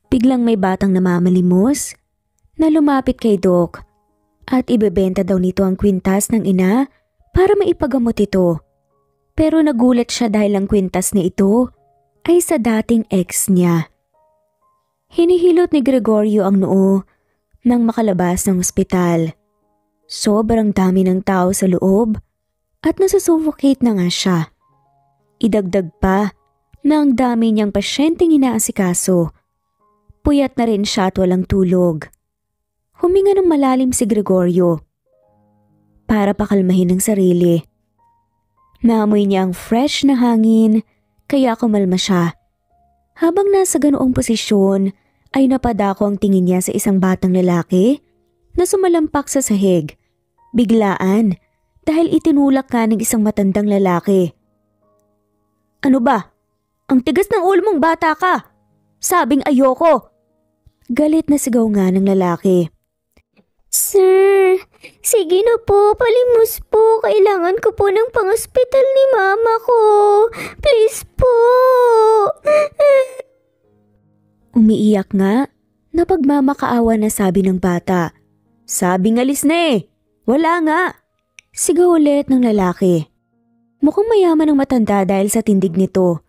Biglang may batang namamalimos na lumapit kay Doc at ibebenta daw nito ang kwintas ng ina para maipagamot ito. Pero nagulat siya dahil ang kwintas na ito ay sa dating ex niya. Hinihilot ni Gregorio ang noo nang makalabas ng ospital. Sobrang dami ng tao sa loob at nasusuffocate na nga siya. Idagdag pa na ang dami niyang pasyenteng inaasikaso. Puyat na rin siya at walang tulog. Huminga ng malalim si Gregorio para pakalmahin ang sarili. Naamoy niya ang fresh na hangin kaya kumalma siya. Habang nasa ganoong posisyon ay napadako ang tingin niya sa isang batang lalaki na sumalampak sa sahig. Biglaan dahil itinulak ka ng isang matandang lalaki. "Ano ba? Ang tigas ng ulo mong bata ka! Sabing ayoko!" Galit na sigaw nga ng lalaki. Sir, sige na po, palimos po. Kailangan ko po ng pang-ospital ni mama ko. Please po. Umiiyak nga na pagmamakaawa na sabi ng bata. "Sabing alis na eh. Wala nga." Sigaw ulit ng lalaki. Mukhang mayaman ang matanda dahil sa tindig nito.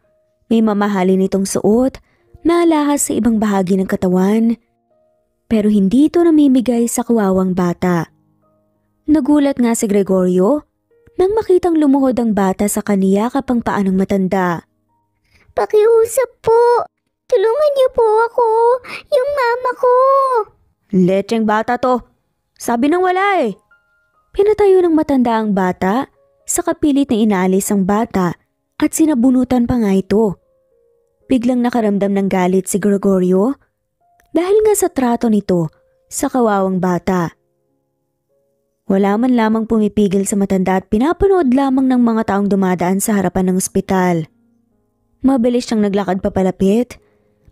May mamahalin itong suot na alahas sa ibang bahagi ng katawan. Pero hindi ito namimigay sa kawawang bata. Nagulat nga si Gregorio nang makitang lumuhod ang bata sa kaniya kapang paa ng matanda. Pakiusap po. Tulungan niyo po ako. Yung mama ko. "Lecheng bata to. Sabi nang wala eh." Pinatayo ng matanda ang bata sa kapilit na inaalis ang bata at sinabunutan pa nga ito. Biglang nakaramdam ng galit si Gregorio dahil nga sa trato nito sa kawawang bata. Wala man lamang pumipigil sa matanda at pinapanood lamang ng mga taong dumadaan sa harapan ng ospital. Mabilis siyang naglakad papalapit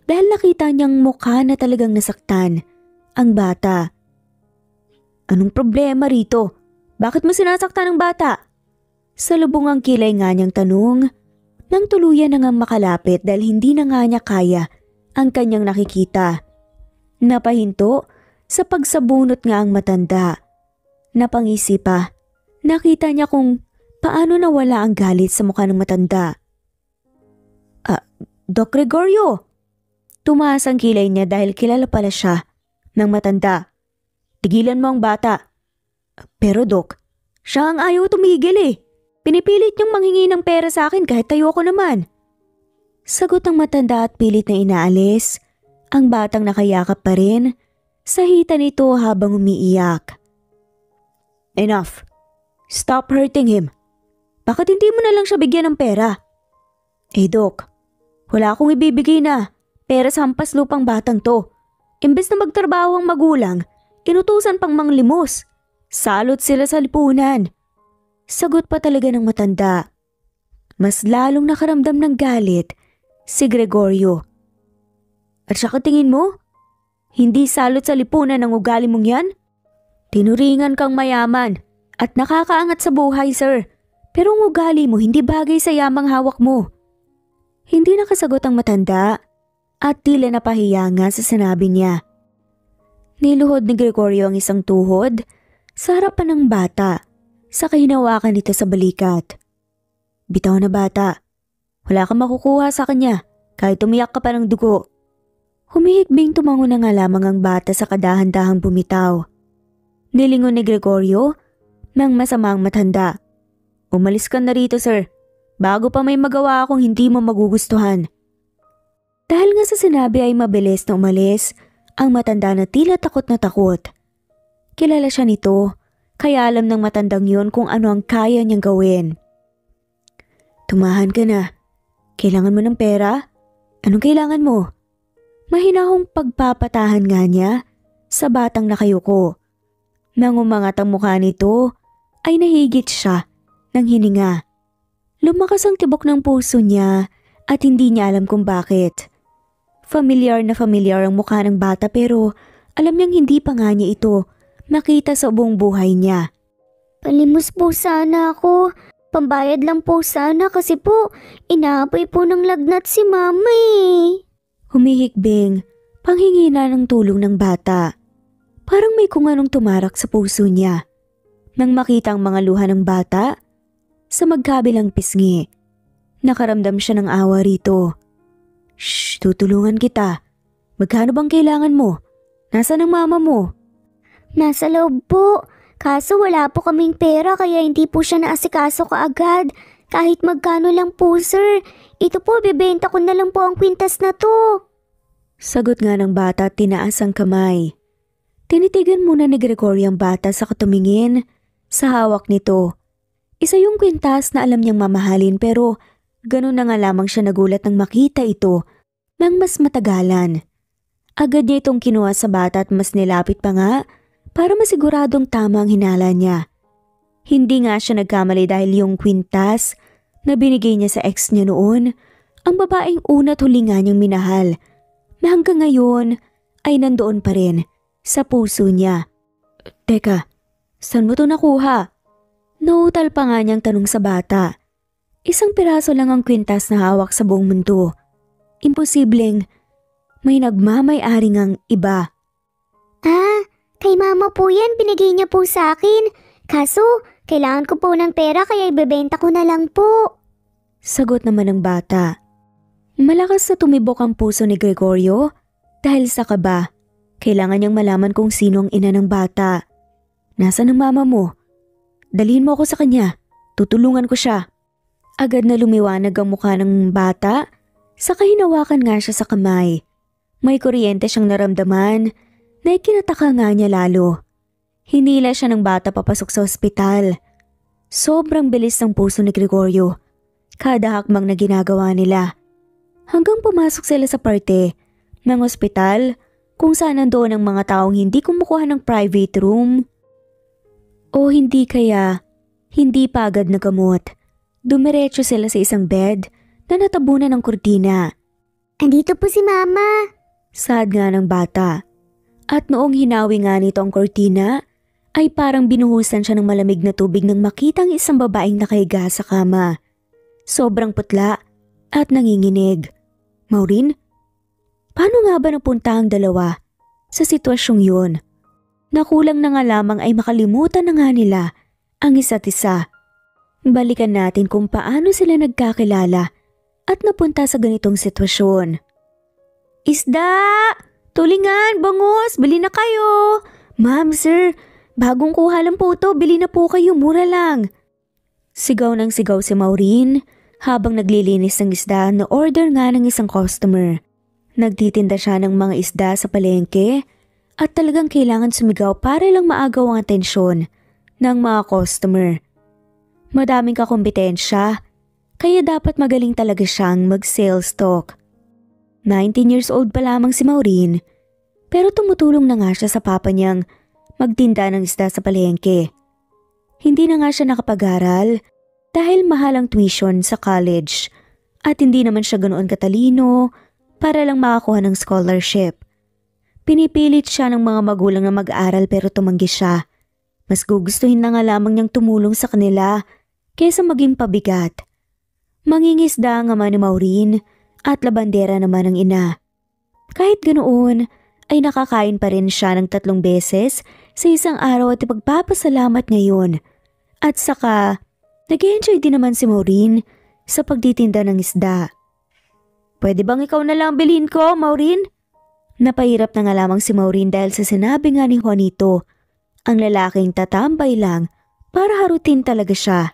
dahil nakita niyang mukha na talagang nasaktan ang bata. "Anong problema rito? Bakit mo sinasaktan ang bata?" Salubong ang kilay nga niyang tanong nang tuluyan na nga makalapit dahil hindi na nga niya kaya ang kanyang nakikita. Napahinto sa pagsabunot nga ang matanda. Napangisi pa, nakita niya kung paano nawala ang galit sa mukha ng matanda. "Doc Gregorio!" Tumaas ang kilay niya dahil kilala pala siya ng matanda. "Tigilan mo ang bata." "Pero Doc, siya ang ayaw tumigil eh. Pinipilit niyang manghingi ng pera sa akin kahit ayoko naman." Sagot ng matanda at pilit na inaalis ang batang nakayakap pa rin sa hita nito habang umiiyak. "Enough. Stop hurting him. Bakit hindi mo na lang siya bigyan ng pera?" Doc, wala akong ibibigay na pera sa hampas lupang batang to. Imbes na magtrabaho ang magulang, inutusan pang manglimos. Salot sila sa lipunan." Sagot pa talaga ng matanda. Mas lalong nakaramdam ng galit si Gregorio. "At saka tingin mo, hindi salot sa lipunan ang ugali mong yan? Tinuringan kang mayaman at nakakaangat sa buhay, sir. Pero ang ugali mo hindi bagay sa yamang hawak mo." Hindi nakasagot ang matanda at tila napahiya nga sa sinabi niya. Niluhod ni Gregorio ang isang tuhod sa harapan ng bata, saka hinawakan nito sa balikat. "Bitaw na bata. Wala kang makukuha sa kanya kahit umiyak ka pa ng dugo." Humihikbing tumango na nga lamang ang bata sa kadahan-dahang bumitaw. Nilingon ni Gregorio ng masamang matanda. "Umalis ka na rito, sir, bago pa may magawa akong hindi mo magugustuhan." Dahil nga sa sinabi ay mabilis na umalis ang matanda na tila takot na takot. Kilala siya nito, kaya alam ng matandang yun kung ano ang kaya niyang gawin. "Tumahan ka na. Kailangan mo ng pera? Anong kailangan mo?" Mahinahong pagpapatahan nga niya sa batang nakayuko. Nang umangat ang mukha nito ay nahigit siya ng hininga. Lumakas ang tibok ng puso niya at hindi niya alam kung bakit. Familiar na familiar ang mukha ng bata pero alam niyang hindi pa nga niya ito makita sa buong buhay niya. Palimos po sana ako. Pambayad lang po sana kasi po inaapoy po ng lagnat si mama eh. Humihikbing, Panghingi na ng tulong ng bata. Parang may kung anong tumarak sa puso niya. Nang makita ang mga luha ng bata, sa magkabilang pisngi, nakaramdam siya ng awa rito. Shh, tutulungan kita. Magkano bang kailangan mo? Nasaan ang mama mo? Nasa loob po. Kaso wala po kaming pera kaya hindi po siya naasikaso kaagad. Kahit magkano lang po, sir. Ito po, bibenta ko na lang po ang kwintas na to. Sagot nga ng bata at tinaas ang kamay. Tinitigan muna ni Gregory ang bata sa katumingin sa hawak nito. Isa yung kwintas na alam niyang mamahalin pero ganun na nga lamang siya nagulat nang makita ito ng mas matagalan. Agad niya itong kinuha sa bata at mas nilapit pa nga para masiguradong tama ang hinala niya. Hindi nga siya nagkamali dahil yung kwintas na binigay niya sa ex niya noon, ang babaeng una at huli nga niyang minahal na hanggang ngayon ay nandoon pa rin sa puso niya. Teka, saan mo to nakuha? Nautal pa nga niyang tanong sa bata. Isang piraso lang ang kwintas na hawak sa buong mundo. Imposibleng may nagmamay-ari ngang iba. Ah, kay mama po yan, binigay niya po sa akin. Kaso, kailangan ko po ng pera kaya ibebenta ko na lang po. Sagot naman ng bata. Malakas na tumibok ang puso ni Gregorio dahil sa kaba. Kailangan niyang malaman kung sino ang ina ng bata. Nasaan ang mama mo? Dalhin mo ako sa kanya. Tutulungan ko siya. Agad na lumiwanag ang mukha ng bata. Saka hinawakan nga siya sa kamay. May kuryente siyang naramdaman na ikinataka nga niya lalo. Hinila siya ng bata papasok sa ospital. Sobrang bilis ng puso ni Gregorio. Kada hakbang na ginagawa nila. Hanggang pumasok sila sa parte ng ospital kung saan nandoon ang mga taong hindi kumukuha ng private room. O hindi kaya, hindi pa agad nagamot. Dumiretso sila sa isang bed na natabunan ng kurtina. Andito po si mama. Sad nga ng bata. At noong hinawi nga nito ang kurtina, ay parang binuhusan siya ng malamig na tubig nang makita ang isang babaeng nakahiga sa kama. Sobrang putla at nanginginig. Maureen? Paano nga ba napunta ang dalawa sa sitwasyong yun? Nakulang na nga lamang ay makalimutan na nga nila ang isa't isa. Balikan natin kung paano sila nagkakilala at napunta sa ganitong sitwasyon. Isda! Tulingan! Bangus! Bili na kayo! Ma'am, sir, bagong kuha lang po to. Bili na po kayo, mura lang. Sigaw ng sigaw si Maureen habang naglilinis ng isda na order nga ng isang customer. Nagtitinda siya ng mga isda sa palengke at talagang kailangan sumigaw para lang maagaw ang atensyon ng mga customer. Madaming kakompetensya, kaya dapat magaling talaga siyang mag-sales talk. 19 years old pa lamang si Maureen, pero tumutulong na nga siya sa papa niyang magtinda ng isda sa palengke. Hindi na nga siya nakapag-aral dahil mahal ang tuition sa college at hindi naman siya ganoon katalino para lang makakuha ng scholarship. Pinipilit siya ng mga magulang na mag-aral pero tumanggi siya. Mas gugustuhin na nga lamang niyang tumulong sa kanila kaysa maging pabigat. Mangingisda nga man ni Maureen at labandera naman ang ina. Kahit ganoon ay nakakain pa rin siya ng 3 beses sa isang araw at ipagpapasalamat ngayon. At saka nag-enjoy din naman si Maureen sa pagtitinda ng isda. Pwede bang ikaw na lang bilhin ko, Maureen? Napahirap na nga lamang si Maureen dahil sa sinabi nga ni Juanito, ang lalaking tatambay lang para harutin talaga siya.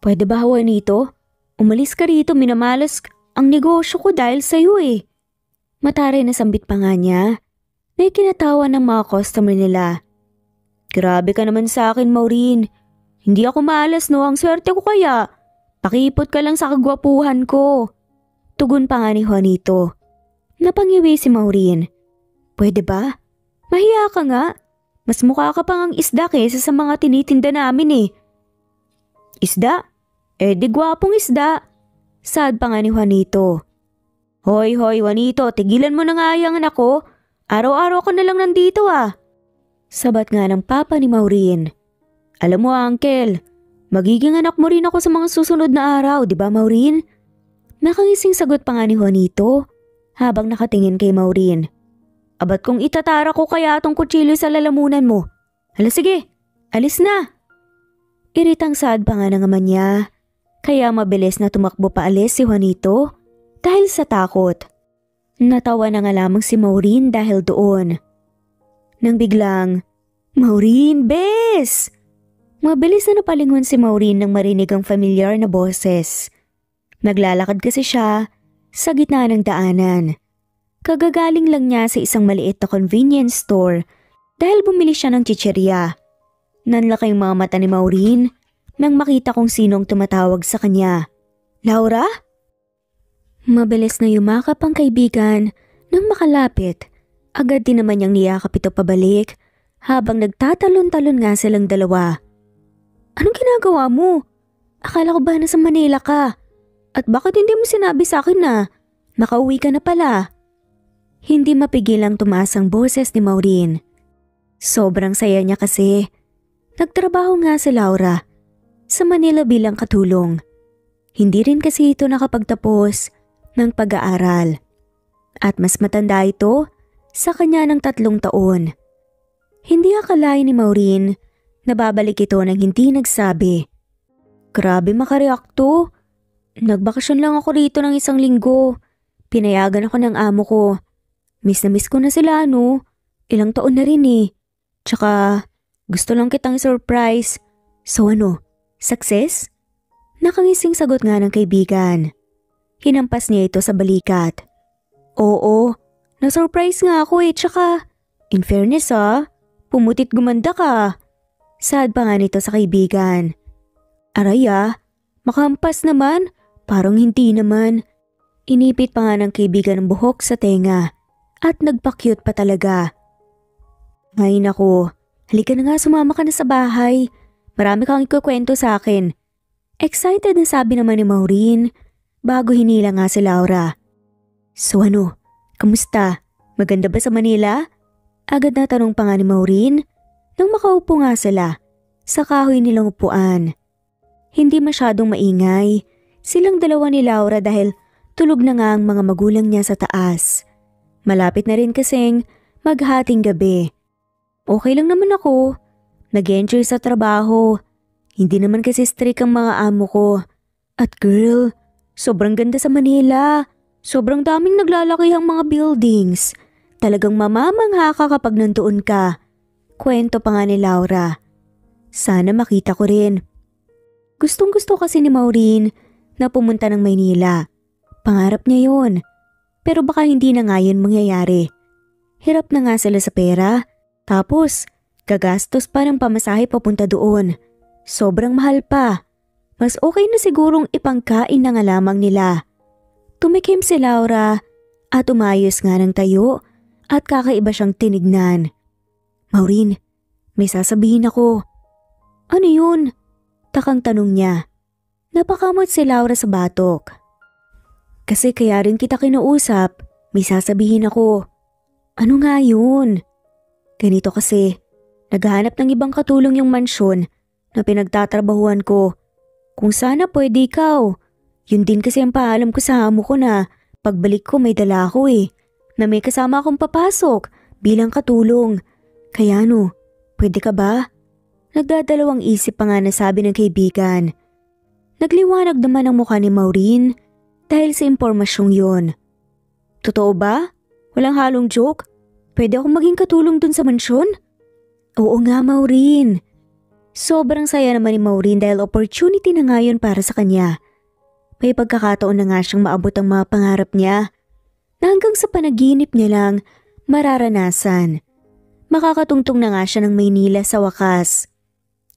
Pwede ba, Juanito? Umalis ka rito, minamalas ang negosyo ko dahil sa'yo eh. Mataray na sambit pa nga niya na ikinatawa ng mga customer nila. Grabe ka naman sa akin, Maureen. Hindi ako maalas no, ang swerte ko kaya. Pakipot ka lang sa kagwapuhan ko. Tugon pa nga ni Juanito. Napangiwi si Maureen. Pwede ba? Mahiya ka nga. Mas mukha ka pang ang isda kaysa sa mga tinitinda namin eh. Isda? Eh di gwapong isda. Sad pa nga ni Juanito. Hoy Juanito, tigilan mo na nga yung anak ko. Araw-araw ka na lang nandito ah. Sabat nga ng papa ni Maureen. Alam mo uncle, magiging anak mo rin ako sa mga susunod na araw, di ba Maureen? Nakangising sagot pa nga ni Juanito habang nakatingin kay Maureen. Abat kung itatara ko kaya tong kutsilyo sa lalamunan mo. Hala sige, alis na. Iritang saad pa nga ng ama niya, kaya mabilis na tumakbo paalis si Juanito dahil sa takot. Natawa na nga lamang si Maureen dahil doon. Nang biglang, Maureen, bes! Mabilis na napalingon si Maureen nang marinig ang familiar na boses. Naglalakad kasi siya sa gitna ng daanan. Kagagaling lang niya sa isang maliit na convenience store dahil bumili siya ng chichirya. Nanlaki ang mga mata ni Maureen nang makita kung sinong tumatawag sa kanya. Laura? Mabilis na yumakap ang kaibigan nang makalapit. Agad din naman niyang niyakap ito pabalik habang nagtatalon-talon nga silang dalawa. Anong ginagawa mo? Akala ko ba nasa Manila ka? At bakit hindi mo sinabi sa akin na nakauwi ka na pala? Hindi mapigilang tumaas ang boses ni Maureen. Sobrang saya niya kasi. Nagtrabaho nga si Laura sa Manila bilang katulong. Hindi rin kasi ito nakapagtapos ng pag-aaral. At mas matanda ito sa kanya ng 3 taon. Hindi akalain ni Maureen na babalik ito nang hindi nagsabi. Grabe makareact to. Nagbakasyon lang ako rito ng 1 linggo. Pinayagan ako ng amo ko. Miss na miss ko na sila Ilang taon na rin eh. Tsaka gusto lang kitang surprise. So success? Nakangising sagot nga ng kaibigan. Hinampas niya ito sa balikat. Oo, na-surprise nga ako tsaka in fairness pumutit gumanda ka. Sad pa nga nito sa kaibigan. Aray makampas naman, parang hindi naman. Inipit pa nga ng kaibigan ng buhok sa tenga at nagpa-cute pa talaga. Ay naku, halika na nga sumama ka na sa bahay. Marami kang ikukwento sa akin. Excited na sabi naman ni Maureen bago hinila nga si Laura. So kamusta? Maganda ba sa Manila? Agad na tanong pa nga ni Maureen nang makaupo nga sila sa kahoy nilang upuan. Hindi masyadong maingay silang dalawa ni Laura dahil tulog na nga ang mga magulang niya sa taas. Malapit na rin kasing maghating gabi. Okay lang naman ako. Nag-enjoy sa trabaho. Hindi naman kasi strict ang mga amo ko. At girl, sobrang ganda sa Manila. Sobrang daming naglalakihang mga buildings. Talagang mamamangha ka kapag nandoon ka. Kwento pa nga ni Laura. Sana makita ko rin. Gustong gusto kasi ni Maureen na pumunta ng Maynila. Pangarap niya yun. Pero baka hindi na nga yun mangyayari. Hirap na nga sila sa pera. Tapos, gagastos pa ng pamasahe papunta doon. Sobrang mahal pa. Mas okay na sigurong ipangkain na nga lamang nila. Tumikim si Laura at umayos nga ng tayo at kakaiba siyang tinignan. Maureen, may sasabihin ako. Ano yun? Takang tanong niya. Napakamot si Laura sa batok. Kasi kaya rin kita kinausap, may sasabihin ako. Ano nga yun? Ganito kasi, naghahanap ng ibang katulong yung mansyon na pinagtatrabahuan ko. Kung sana pwede ikaw. Yun din kasi ang paalam ko sa amo ko na pagbalik ko may dala ako na may kasama akong papasok bilang katulong. Kaya pwede ka ba? Nagdadalawang isip pa nga na sabi ng kaibigan. Nagliwanag naman ang mukha ni Maureen dahil sa impormasyong yun. Totoo ba? Walang halong joke? Pwede akong maging katulong dun sa mansyon? Oo nga, Maureen. Sobrang saya naman ni Maureen dahil opportunity na nga yun para sa kanya. May pagkakataon na nga siyang maabot ang mga pangarap niya na hanggang sa panaginip niya lang mararanasan. Makakatungtong na nga siya ng Maynila sa wakas.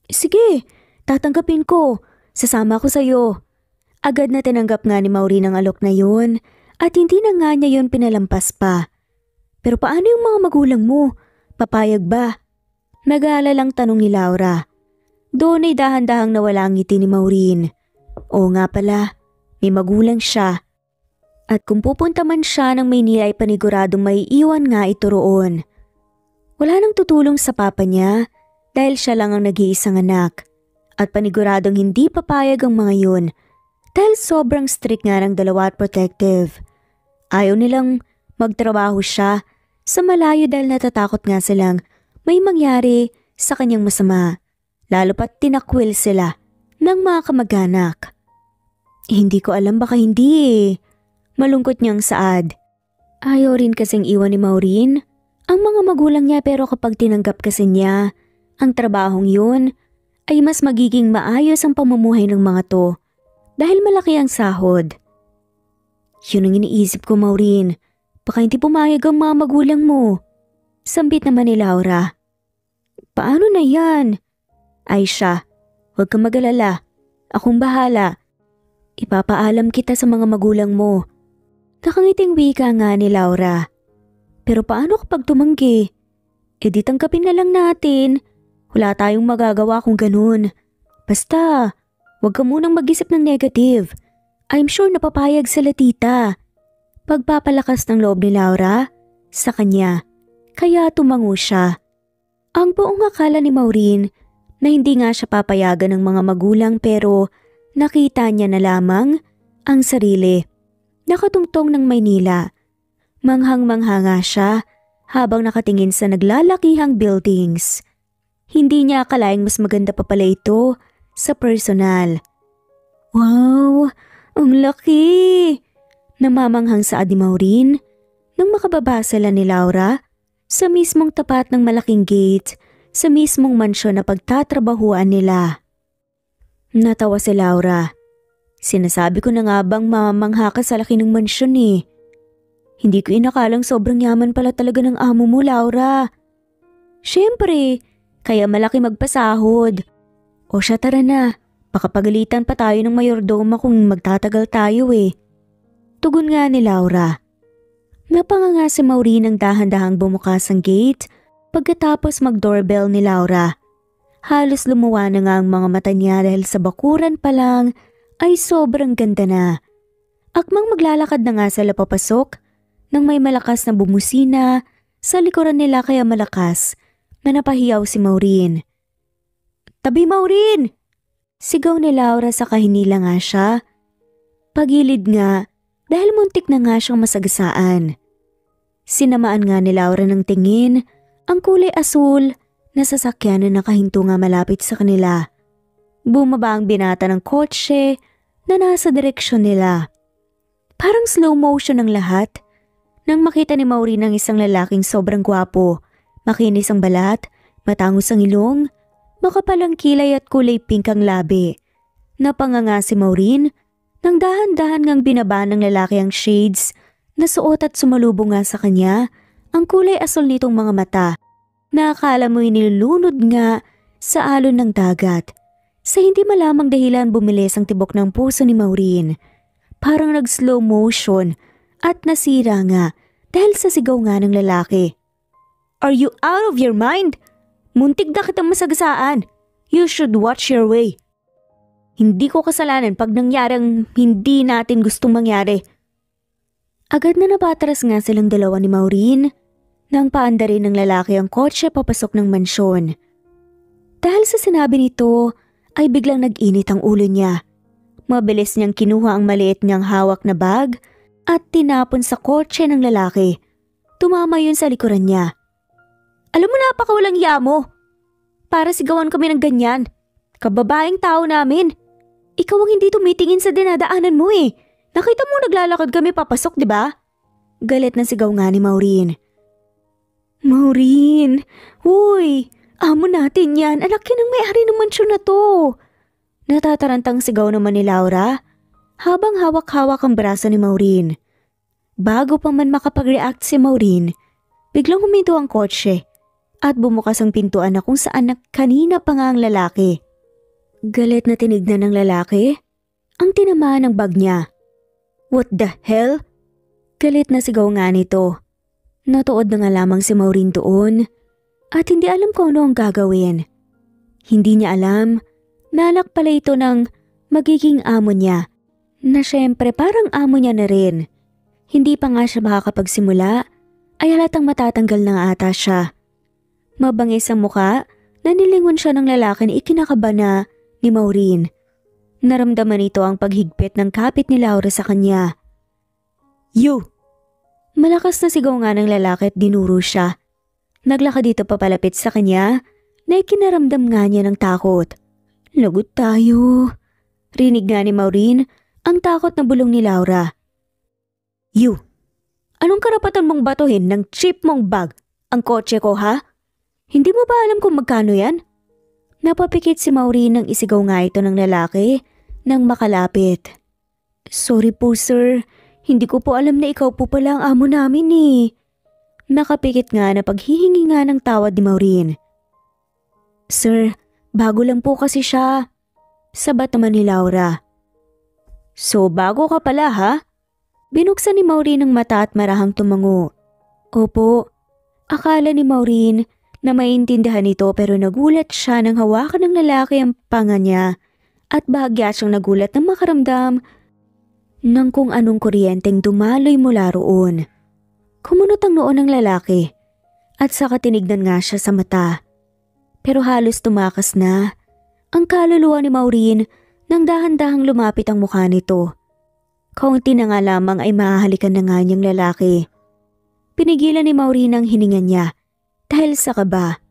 Sige, tatanggapin ko. Sasama ko sa'yo. Agad na tinanggap nga ni Maureen ang alok na yun at hindi na nga niya yun pinalampas pa. Pero paano yung mga magulang mo? Papayag ba? Nag-aalalang tanong ni Laura. Doon ay dahan-dahang nawala ang ngiti ni Maureen. Oo nga pala, may magulang siya. At kung pupunta man siya ng Maynila ay paniguradong may iwan nga ito roon. Wala nang tutulong sa papa niya dahil siya lang ang nag-iisang anak. At paniguradong hindi papayag ang mga yun dahil sobrang strict nga ng dalawa at protective. Ayaw nilang magtrabaho siya sa malayo dahil natatakot nga silang may mangyari sa kanyang masama, lalo pat tinakwil sila ng mga kamag-anak. Hindi ko alam, baka hindi eh. Malungkot niyang saad. Ayaw rin kasing iwan ni Maureen ang mga magulang niya, pero kapag tinanggap kasi niya ang trabahong yun, ay mas magiging maayos ang pamumuhay ng mga to dahil malaki ang sahod. Yun ang iniisip ko, Maureen. Baka hindi pumayag ang mga magulang mo. Sambit naman ni Laura. Paano na yan? Aisha, huwag kang mag-alala. Akong bahala. Ipapaalam kita sa mga magulang mo. Nakangiting wika nga ni Laura. Pero paano kapag tumanggi? E di tanggapin na lang natin. Wala tayong magagawa kung ganun. Basta, huwag ka munang mag-isip ng negative. I'm sure napapayag sila tita. Pagpapalakas ng loob ni Laura sa kanya, kaya tumango siya. Ang buong akala ni Maureen na hindi nga siya papayagan ng mga magulang, pero nakita niya na lamang ang sarili. Nakatungtong ng Maynila. Manghang-mangha nga siya habang nakatingin sa naglalakihang buildings. Hindi niya akalaing mas maganda pa pala ito sa personal. Wow, ang laki! Namamanghang saad ni Maureen nang makababa sila ni Laura sa mismong tapat ng malaking gate sa mismong mansyon na pagtatrabahuan nila. Natawa si Laura. Sinasabi ko na nga bang mamamangha ka sa laki ng mansyon eh. Hindi ko inakalang sobrang yaman pala talaga ng amo mo, Laura. Siyempre, kaya malaki magpasahod. O siya, tara na. Baka pagalitan pa tayo ng mayordoma kung magtatagal tayo eh. Tugon nga ni Laura. Napanganga si Maureen ng dahan-dahang bumukas ang gate pagkatapos mag-doorbell ni Laura. Halos lumuwa na nga ang mga mata niya dahil sa bakuran pa lang ay sobrang ganda na. Akmang maglalakad na nga sila papasok nang may malakas na bumusina sa likuran nila, kaya malakas na napahiyaw si Maureen. Tabi, Maureen! Sigaw ni Laura sa kahinila nga siya. Pagilid nga dahil muntik na nga siyang masagasaan. Sinamaan nga ni Laura ng tingin ang kulay asul na sasakyan na nakahinto nga malapit sa kanila. Bumaba ang binata ng kotse na nasa direksyon nila. Parang slow motion ang lahat nang makita ni Maureen ang isang lalaking sobrang gwapo, makinis ang balat, matangos ang ilong, makapalang kilay at kulay pink ang labi. Napanganga si Maureen nang dahan-dahan ngang binaba ng lalaki ang shades na suot at sumalubong nga sa kanya ang kulay asul nitong mga mata na akala mo'y nilulunod nga sa alon ng dagat. Sa hindi malamang dahilan bumilis ang tibok ng puso ni Maureen. Parang nag-slow motion at nasira nga dahil sa sigaw nga ng lalaki. Are you out of your mind? Muntik na kitang masagasaan. You should watch your way. Hindi ko kasalanan pag nangyari ang hindi natin gustong mangyari. Agad na napatras nga silang dalawa ni Maureen nang paandarin ng lalaki ang kotse papasok ng mansyon. Dahil sa sinabi nito ay biglang nag-init ang ulo niya. Mabilis niyang kinuha ang maliit niyang hawak na bag at tinapon sa kotse ng lalaki. Tumama yun sa likuran niya. Alam mo, napakawalang hiya mo. Para sigawan kami ng ganyan. Kababaeng tao namin. Ikaw ang hindi tumitingin sa dinadaanan mo eh. Nakita mo naglalakad kami papasok, di ba? Galit na sigaw nga ni Maureen. Maureen, huy, amo natin yan. Anak yan ang may-ari ng mansyon na to. Natatarantang sigaw naman ni Laura habang hawak-hawak ang braso ni Maureen. Bago pa man makapag-react si Maureen, biglang huminto ang kotse at bumukas ang pintuan na kung saan kanina pa nga ang lalaki. Galit na tinignan ng lalaki ang tinamaan ng bag niya. What the hell? Galit na sigaw nga nito. Natuod na nga lamang si Maureen doon at hindi alam kung ano ang gagawin. Hindi niya alam na anak pala ito ng magiging amo niya, na syempre parang amo niya na rin. Hindi pa nga siya makakapagsimula ay halatang matatanggal na ata siya. Mabangis ang muka na nilingon siya ng lalaki na ikinakaba na ni Maureen. Naramdaman nito ang paghigpit ng kapit ni Laura sa kanya. You! Malakas na sigaw nga ng lalaki at dinuro siya. Naglakad dito papalapit sa kanya na ikinaramdam nga niya ng takot. Lagot tayo. Rinig nga ni Maureen ang takot na bulong ni Laura. You, anong karapatan mong batuhin ng cheap mong bag ang kotse ko ha? Hindi mo ba alam kung magkano yan? Napapikit si Maureen nang isigaw nga ito ng lalaki nang makalapit. Sorry po sir, hindi ko po alam na ikaw po pala ang amo namin eh. Nakapikit nga na paghihingi nga ng tawad ni Maureen. Sir, bago lang po kasi siya. Sabat naman ni Laura. So bago ka pala ha? Binuksan ni Maureen ang mata at marahang tumango. Opo. Akala ni Maureen na maintindihan ito pero nagulat siya nang hawakan ng lalaki ang panga niya at bahagya siyang nagulat nang makaramdam ng kung anong kuryenteng dumaloy mula roon. Kumunot ang noo ng lalaki at saka tinignan nga siya sa mata. Pero halos tumakas na ang kaluluwa ni Maureen nang dahan-dahang lumapit ang mukha nito. Kaunti na nga lamang ay mahahalikan na nga niyang lalaki. Pinigilan ni Maureen ang hininga niya dahil sa kaba.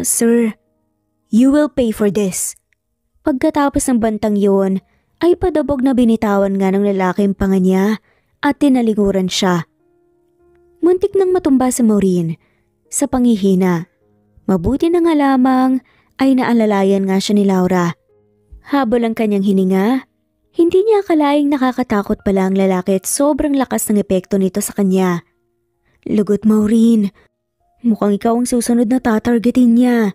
Sir, you will pay for this. Pagkatapos ng bantang yun ay padabog na binitawan nga ng lalaki ang panga niya at tinaliguran siya. Muntik nang matumba si Maureen sa pangihina. Mabuti na nga lamang ay naalalayan nga siya ni Laura. Habol ang kanyang hininga, hindi niya akalaing nakakatakot pala ang lalaki at sobrang lakas ng epekto nito sa kanya. Lugot Maureen, mukhang ikaw ang susunod na tatargetin niya.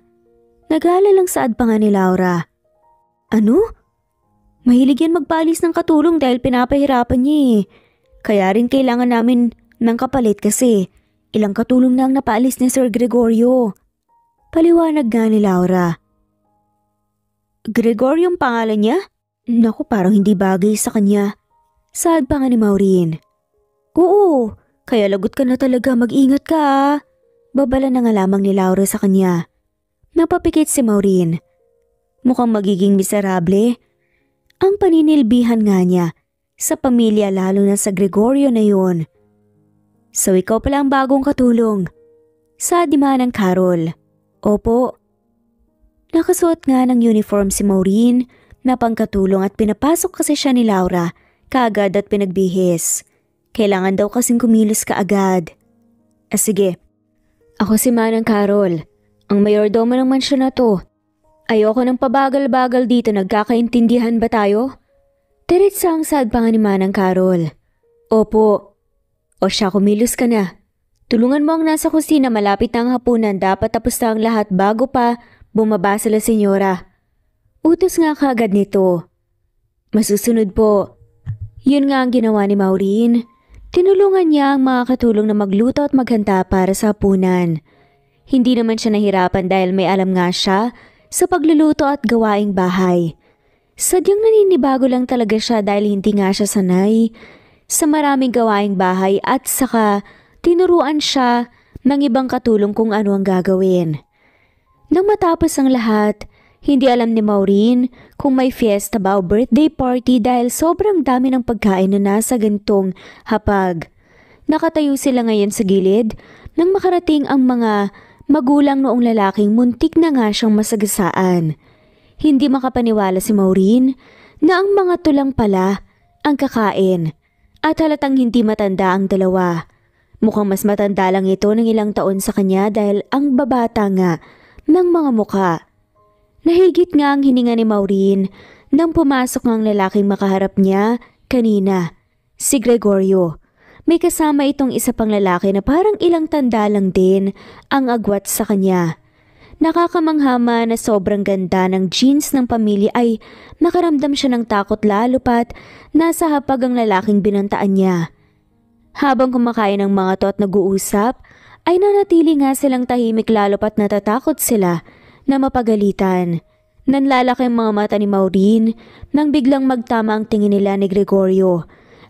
Nag-aalalang saad pa nga ni Laura. Ano? Mahilig yan magpaalis ng katulong dahil pinapahirapan niya eh. Kaya rin kailangan namin ng kapalit kasi ilang katulong na ang napaalis ni Sir Gregorio. Paliwanag nga ni Laura. Gregorio ang pangalan niya? Naku, parang hindi bagay sa kanya. Saad pa nga ni Maureen. Oo, kaya lagot ka na talaga, mag-ingat ka ah. Babala na nga lamang ni Laura sa kanya. Napapikit si Maureen. Mukhang magiging miserable ang paninilbihan nga niya sa pamilya lalo na sa Gregorio na yun. So ikaw pala ang bagong katulong. Saad naman ng Carol. Opo. Nakasuot nga ng uniform si Maureen na pangkatulong at pinapasok kasi siya ni Laura kaagad at pinagbihis. Kailangan daw kasing kumilos kaagad. Sige. Ako si Manang Carol, ang mayordomo ng mansyon na to. Ayoko ng pabagal-bagal dito, nagkakaintindihan ba tayo? Diretsang saad pa nga ni Manang Carol. Opo. O siya, kumilos ka na. Tulungan mo ang nasa kusina, malapit na ang hapunan, dapat tapos na ang lahat bago pa bumaba sila senyora. Utos nga kaagad nito. Masusunod po. Yun nga ang ginawa ni Maureen. Tinulungan niya ang mga katulong na magluto at maghanda para sa hapunan. Hindi naman siya nahirapan dahil may alam nga siya sa pagluluto at gawaing bahay. Sadyang naninibago lang talaga siya dahil hindi nga siya sanay sa maraming gawaing bahay at saka tinuruan siya ng ibang katulong kung ano ang gagawin. Nang matapos ang lahat, hindi alam ni Maureen kung may fiesta ba o birthday party dahil sobrang dami ng pagkain na nasa gantong hapag. Nakatayo sila ngayon sa gilid nang makarating ang mga magulang noong lalaking muntik na nga siyang masagasaan. Hindi makapaniwala si Maureen na ang mga tulang pala ang kakain at halatang hindi matanda ang dalawa. Mukhang mas matanda lang ito ng ilang taon sa kanya dahil ang babata nga ng mga muka. Nahigit nga ang hininga ni Maureen nang pumasok ang lalaking makaharap niya kanina, si Gregorio. May kasama itong isa pang lalaki na parang ilang tanda lang din ang agwat sa kanya. Nakakamanghama na sobrang ganda ng jeans ng pamilya ay nakaramdam siya ng takot lalo pat nasa hapag ang lalaking binantaan niya. Habang kumakain ng mga to at nag-uusap, ay nanatili nga silang tahimik lalo pat natatakot sila na mapagalitan. Nanlalaki ang mga mata ni Maureen nang biglang magtama ang tingin nila ni Gregorio.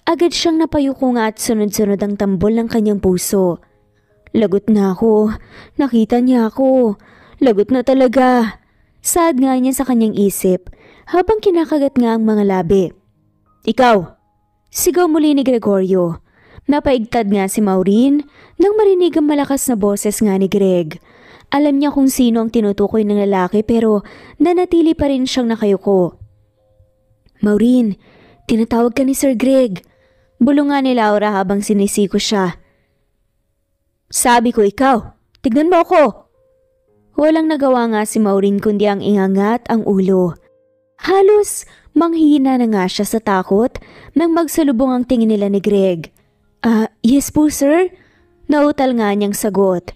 Agad siyang napayuko nga at sunod-sunod ang tambol ng kanyang puso. Lagot na ako. Nakita niya ako. Lagot na talaga. Saad nga niya sa kanyang isip habang kinakagat nga ang mga labi. Ikaw! Sigaw muli ni Gregorio. Napaigtad nga si Maureen nang marinig ang malakas na boses nga ni Greg. Alam niya kung sino ang tinutukoy ng lalaki pero nanatili pa rin siyang nakayuko. Maureen, tinatawag ka ni Sir Greg. Bulong nga ni Laura habang sinisiko siya. Sabi ko ikaw, tignan mo ako. Walang nagawa nga si Maureen kundi ang ingangat ang ulo. Halos manghihina na nga siya sa takot nang magsalubong ang tingin nila ni Greg. Yes po sir. Nautal nga niyang sagot.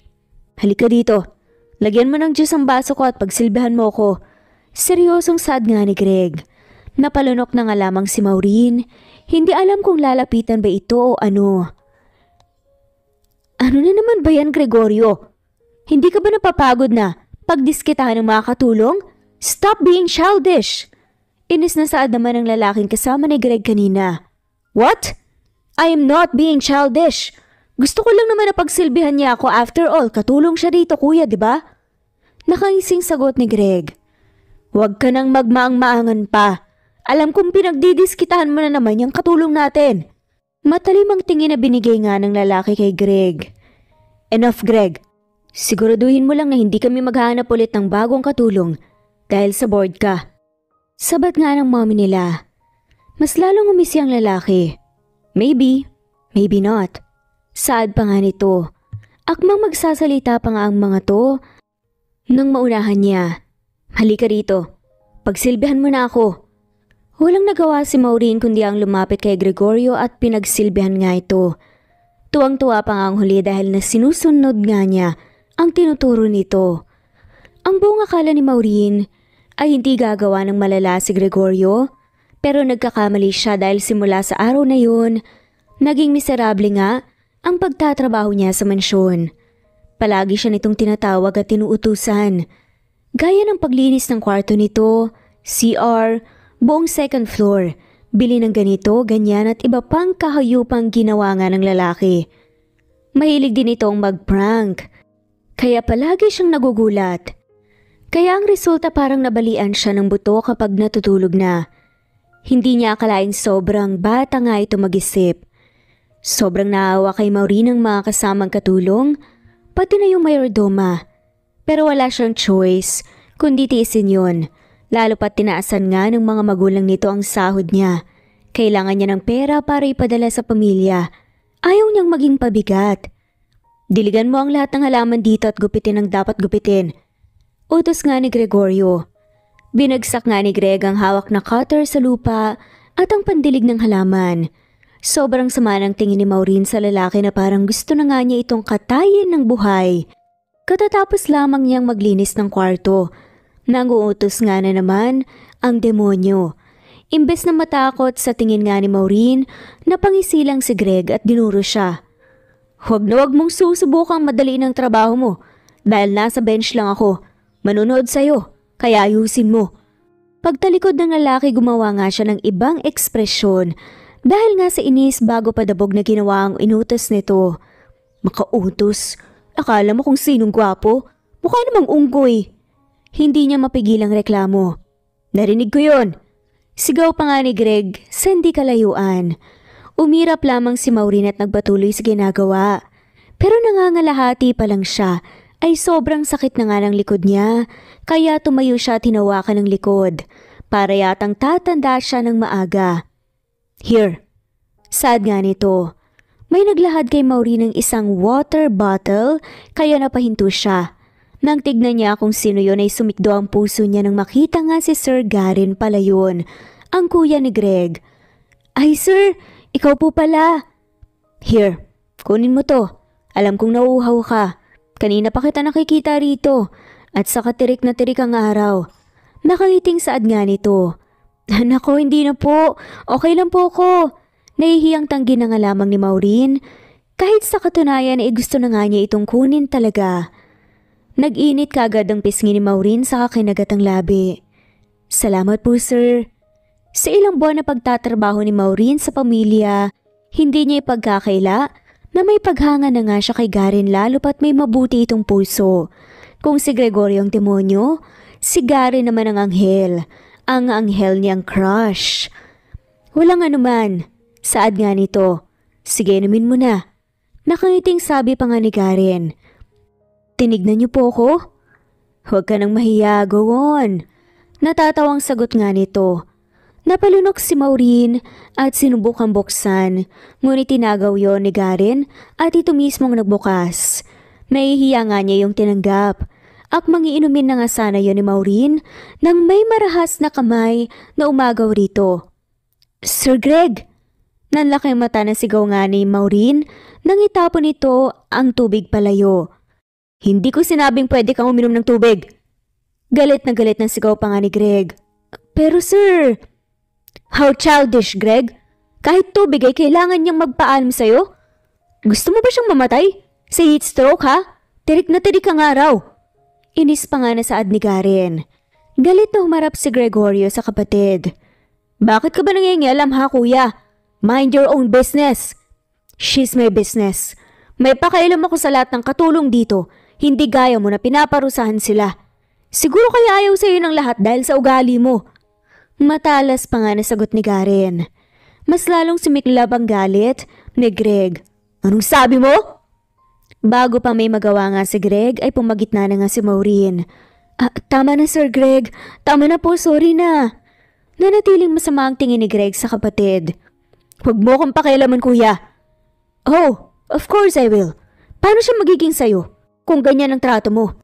Halika dito. Lagyan mo ng juice ang baso ko at pagsilbihan mo ko. Seryosong sad nga ni Greg. Napalunok na nga lamang si Maureen. Hindi alam kung lalapitan ba ito o ano. Ano na naman ba yan, Gregorio? Hindi ka ba napapagod na pagdiskitahan ng mga katulong? Stop being childish! Inis na saad naman ang lalaking kasama ni Greg kanina. What? I am not being childish. Gusto ko lang naman na pagsilbihan niya ako, after all, katulong siya dito kuya, di ba? Nakangising sagot ni Greg. Huwag ka nang magmaang-maangan pa. Alam kong pinagdidiskitahan mo na naman yung katulong natin. Matalimang tingin na binigay nga ng lalaki kay Greg. Enough Greg. Siguraduhin mo lang na hindi kami maghahanap ulit ng bagong katulong dahil sa board ka. Sabat nga ng mommy nila. Mas lalong umisi ang lalaki. Maybe, maybe not. Saad pa nga nito. Akmang magsasalita pa nga ang mga to nang maunahan niya. Halika rito. Pagsilbihan mo na ako. Walang nagawa si Maureen kundi ang lumapit kay Gregorio at pinagsilbihan nga ito. Tuwang-tuwa pa nga ang huli dahil na sinusunod nga niya ang tinuturo nito. Ang buong akala ni Maureen ay hindi gagawa ng malala si Gregorio, pero nagkakamali siya dahil simula sa araw na yun, naging miserable nga ang pagtatrabaho niya sa mansyon. Palagi siya nitong tinatawag at tinuutusan. Gaya ng paglinis ng kwarto nito, CR, buong second floor, bili ng ganito, ganyan at iba pang kahayupang ginawa nga ng lalaki. Mahilig din itong mag-prank, kaya palagi siyang nagugulat. Kaya ang resulta parang nabalian siya ng buto kapag natutulog na. Hindi niya akalaing sobrang bata nga ito mag-isip. Sobrang naawa kay Maureen ang mga kasamang katulong, pati na yung mayordoma. Pero wala siyang choice, kundi tiisin yun. Lalo pat tinaasan nga ng mga magulang nito ang sahod niya. Kailangan niya ng pera para ipadala sa pamilya. Ayaw niyang maging pabigat. Diligan mo ang lahat ng halaman dito at gupitin ang dapat gupitin. Utos nga ni Gregorio. Binagsak nga ni Greg ang hawak na cutter sa lupa at ang pandilig ng halaman. Sobrang sama ng tingin ni Maureen sa lalaki na parang gusto na nga niya itong katayin ng buhay. Katatapos lamang niyang maglinis ng kwarto. Nanguutos nga na naman ang demonyo. Imbes na matakot sa tingin nga ni Maureen, napangisilang si Greg at dinuro siya. Huwag na huwag mong susubukang madali ng trabaho mo dahil nasa bench lang ako. Manunood sa'yo, kaya ayusin mo. Pagtalikod ng lalaki gumawa nga siya ng ibang ekspresyon dahil nga sa inis bago padabog na ginawa ang inutos nito. Makautos, akala mo kung sinong gwapo? Mukha namang unggoy. Hindi niya mapigilang reklamo. Narinig ko yon. Sigaw pa nga ni Greg sa hindi kalayuan. Umirap lamang si Maureen at nagpatuloy sa ginagawa. Pero nangangalahati pa lang siya ay sobrang sakit na nga ng likod niya. Kaya tumayo siya at hinawakan ng likod. Para yatang tatanda siya ng maaga. Here. Sad nga nito. May naglahad kay Maureen ng isang water bottle kaya napahinto siya. Nang tignan niya kung sino yon ay sumikdo ang puso niya nang makita nga si Sir Garen pala yun, ang kuya ni Greg. Ay sir, ikaw po pala. Here, kunin mo to. Alam kong nauuhaw ka. Kanina pa kita nakikita rito at saka tirik na tirik ang araw. Nakangiting saad nga nito. Nako, hindi na po. Okay lang po ko. Nahihiyang tanggi na nga lamang ni Maureen. Kahit sa katunayan ay gusto na nga niya itong kunin talaga. Nag-init kagad ang pisngi ni Maureen sa kakinagatang labi. Salamat po sir. Sa ilang buwan na pagtatrabaho ni Maureen sa pamilya, hindi niya ipagkakaila na may paghanga na nga siya kay Garen lalo pat may mabuti itong puso. Kung si Gregorio ang demonyo, si Garen naman ang anghel. Ang anghel niyang crush. Walang anuman. Saad nga nito. Sige, inumin mo na. Nakangiting sabi pa nga ni Karen. Tinignan niyo po ako? Huwag ka nang mahiya, go on. Natatawang sagot nga nito. Napalunok si Maureen at sinubukang buksan, ngunit tinagaw yon ni Karen at ito mismong nagbukas. Nahihiya nga niya yung tinanggap. Akmang iinumin na nga sana yon ni Maureen nang may marahas na kamay na umagaw rito. Sir Greg! Nanlaki ang mata na sigaw nga ni Maureen nang itapon nito ang tubig palayo. Hindi ko sinabing pwede kang uminom ng tubig. Galit na sigaw pa nga ni Greg. Pero sir... How childish, Greg. Kahit tubig ay kailangan niyang magpaalam sa'yo. Gusto mo ba siyang mamatay? Sa heat stroke ha? Tirik na tirik ka nga raw. Inis pa nga na saad ni Karen. Galit na humarap si Gregorio sa kapatid. Bakit ka ba nangingialam ha kuya? Mind your own business. She's my business. May pakailam ako sa lahat ng katulong dito. Hindi gaya mo na pinaparusahan sila. Siguro kaya ayaw sa'yo ng lahat dahil sa ugali mo. Matalas pa nga na sagot ni Karen. Mas lalong sumiklab ang galit ni Greg. Anong sabi mo? Bago pa may magawa nga si Greg ay pumagitna na nga si Maureen. Tama na Sir Greg. Tama na po, sorry na. Nanatiling masama ang tingin ni Greg sa kapatid. Huwag mo akong pakialaman kuya. Oh, of course I will. Paano siya magiging sayo kung ganyan ang trato mo?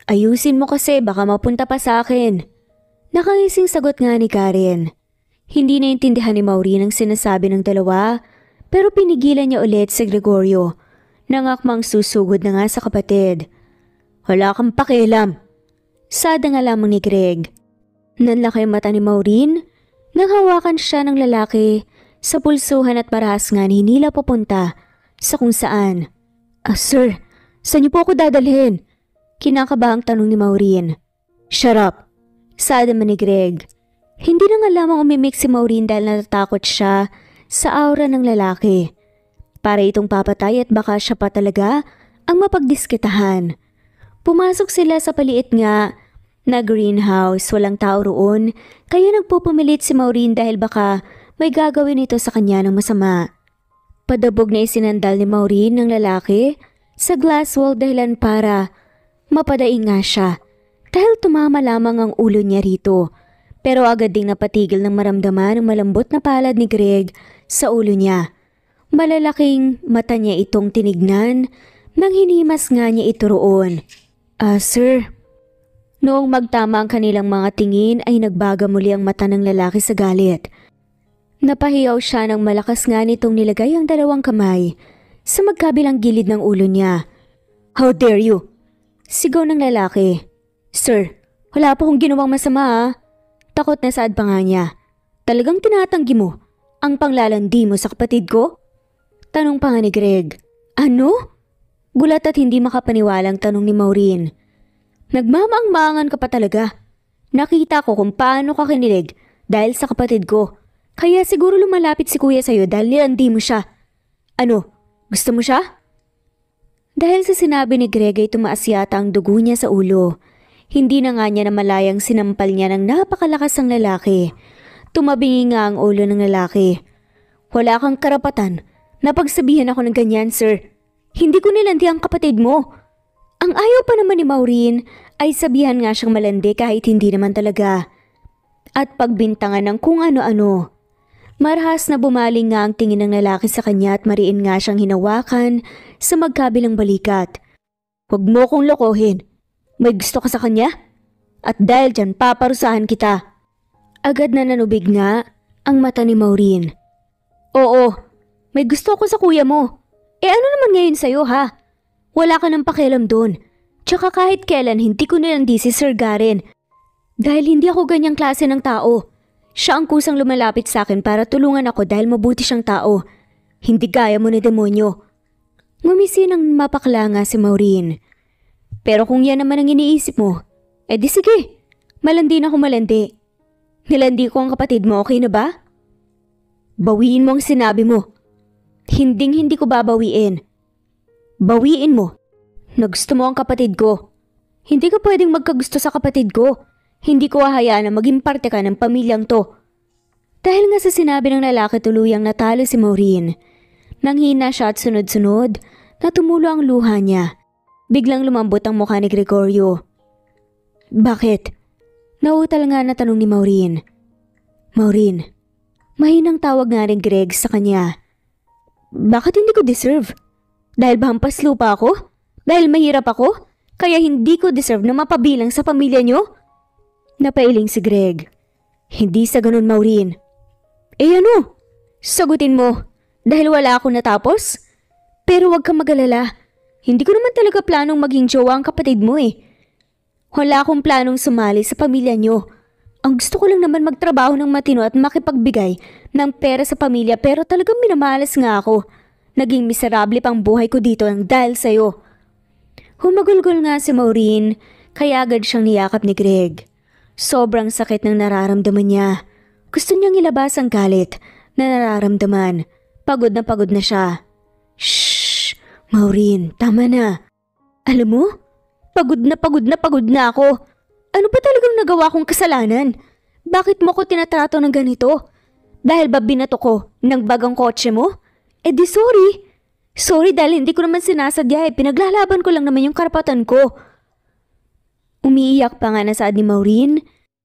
Ayusin mo kasi baka mapunta pa sa akin. Nakangising sagot nga ni Karen. Hindi naintindihan ni Maureen ang sinasabi ng dalawa pero pinigilan niya ulit si Gregorio. Nangakmang susugod na nga sa kapatid. Wala kang pakialam. Sada nga lamang ni Greg. Nanlaki ang mata ni Maureen nang hawakan siya ng lalaki sa pulsuhan at parahas nga hinila papunta sa kung saan. Sir, saan niyo po ako dadalhin? Kinakabahang tanong ni Maureen. Shut up. Sada man ni Greg. Hindi na nga lamang umimik si Maureen dahil natatakot siya sa aura ng lalaki. Para itong papatay at baka siya pa talaga ang mapagdiskitahan. Pumasok sila sa paliit nga na greenhouse, walang tao roon, kaya nagpupumilit si Maureen dahil baka may gagawin ito sa kanya ng masama. Padabog na isinandal ni Maureen ng lalaki sa glass wall dahilan para mapadaing nga siya. Dahil tumama lamang ang ulo niya rito, pero agad ding napatigil ng maramdaman ang malambot na palad ni Greg sa ulo niya. Malalaking mata niya itong tinignan nang hinimas nga niya ito roon. Sir. Noong magtama ang kanilang mga tingin ay nagbaga muli ang mata ng lalaki sa galit. Napahiyaw siya nang malakas nga nitong nilagay ang dalawang kamay sa magkabilang gilid ng ulo niya. How dare you? Sigaw ng lalaki. Sir, wala po akong ginawang masama ha. Takot na saad pa nga niya. Talagang tinatanggi mo ang panglalandi mo sa kapatid ko? Tanong pa nga ni Greg. Ano? Gulat at hindi makapaniwalang tanong ni Maureen. Nagmamaang-maangan ka pa talaga. Nakita ko kung paano ka kinilig dahil sa kapatid ko. Kaya siguro lumalapit si kuya sa'yo dahil nilandi mo siya. Ano? Gusto mo siya? Dahil sa sinabi ni Greg ay tumaas yata ang dugo niya sa ulo. Hindi na nga niya namalayang sinampal niya ng napakalakas ang lalaki. Tumabingi nga ang ulo ng lalaki. Wala kang karapatan na pagsabihan ako ng ganyan, sir. Hindi ko nilandi ang kapatid mo. Ang ayaw pa naman ni Maureen ay sabihan nga siyang malandi kahit hindi naman talaga. At pagbintangan ng kung ano-ano. Marahas na bumaling nga ang tingin ng lalaki sa kanya at mariin nga siyang hinawakan sa magkabilang balikat. Huwag mo kong lokohin. May gusto ka sa kanya? At dahil dyan paparusahan kita. Agad na nanubig nga ang mata ni Maureen. Oo, may gusto ko sa kuya mo. Ano naman ngayon sa'yo ha? Wala ka nang pakialam doon. Tsaka kahit kailan hindi ko nilandi si Sir Garen. Dahil hindi ako ganyang klase ng tao. Siya ang kusang lumalapit sa akin para tulungan ako dahil mabuti siyang tao. Hindi gaya mo na demonyo. Ngumisi ng mapakla nga si Maureen. Pero kung yan naman ang iniisip mo, di sige, malandi na ako malandi. Nilandi ko ang kapatid mo, okay na ba? Bawiin mo ang sinabi mo. Hinding-hindi ko babawiin. Bawiin mo na gusto mo ang kapatid ko. Hindi ka pwedeng magkagusto sa kapatid ko. Hindi ko hahayaan na maging parte ka ng pamilyang to. Dahil nga sa sinabi ng lalaki tuluyang natalo si Maureen. Nanghina siya at sunod-sunod na tumulo ang luha niya. Biglang lumambot ang mukha ni Gregorio. Bakit? Nautal nga na tanong ni Maureen. Maureen, mahinang tawag nga rin Greg sa kanya. Bakit hindi ko deserve? Dahil ba hampas lupa ako? Dahil mahirap ako? Kaya hindi ko deserve na mapabilang sa pamilya niyo? Napailing si Greg. Hindi sa ganun, Maureen. Ano? Sagutin mo. Dahil wala ako natapos? Pero wag kang mag-alala. Hindi ko naman talaga planong maging jowa ang kapatid mo eh. Wala akong planong sumali sa pamilya niyo. Ang gusto ko lang naman magtrabaho ng matino at makipagbigay ng pera sa pamilya pero talagang minamalas nga ako. Naging miserable pang buhay ko dito ang dahil sa'yo. Humagulgol nga si Maureen kaya agad siyang niyakap ni Greg. Sobrang sakit ng nararamdaman niya. Gusto niyang ilabas ang galit na nararamdaman. Pagod na siya. Shhh! Maureen, tama na. Alam mo, pagod na ako. Ano ba talagang nagawa kong kasalanan? Bakit mo ko tinatrato ng ganito? Dahil ba binato ko ng bagang kotse mo? Di sorry. Sorry dahil hindi ko naman sinasadya pinaglalaban ko lang naman yung karapatan ko. Umiiyak pa nga na saad ni Maureen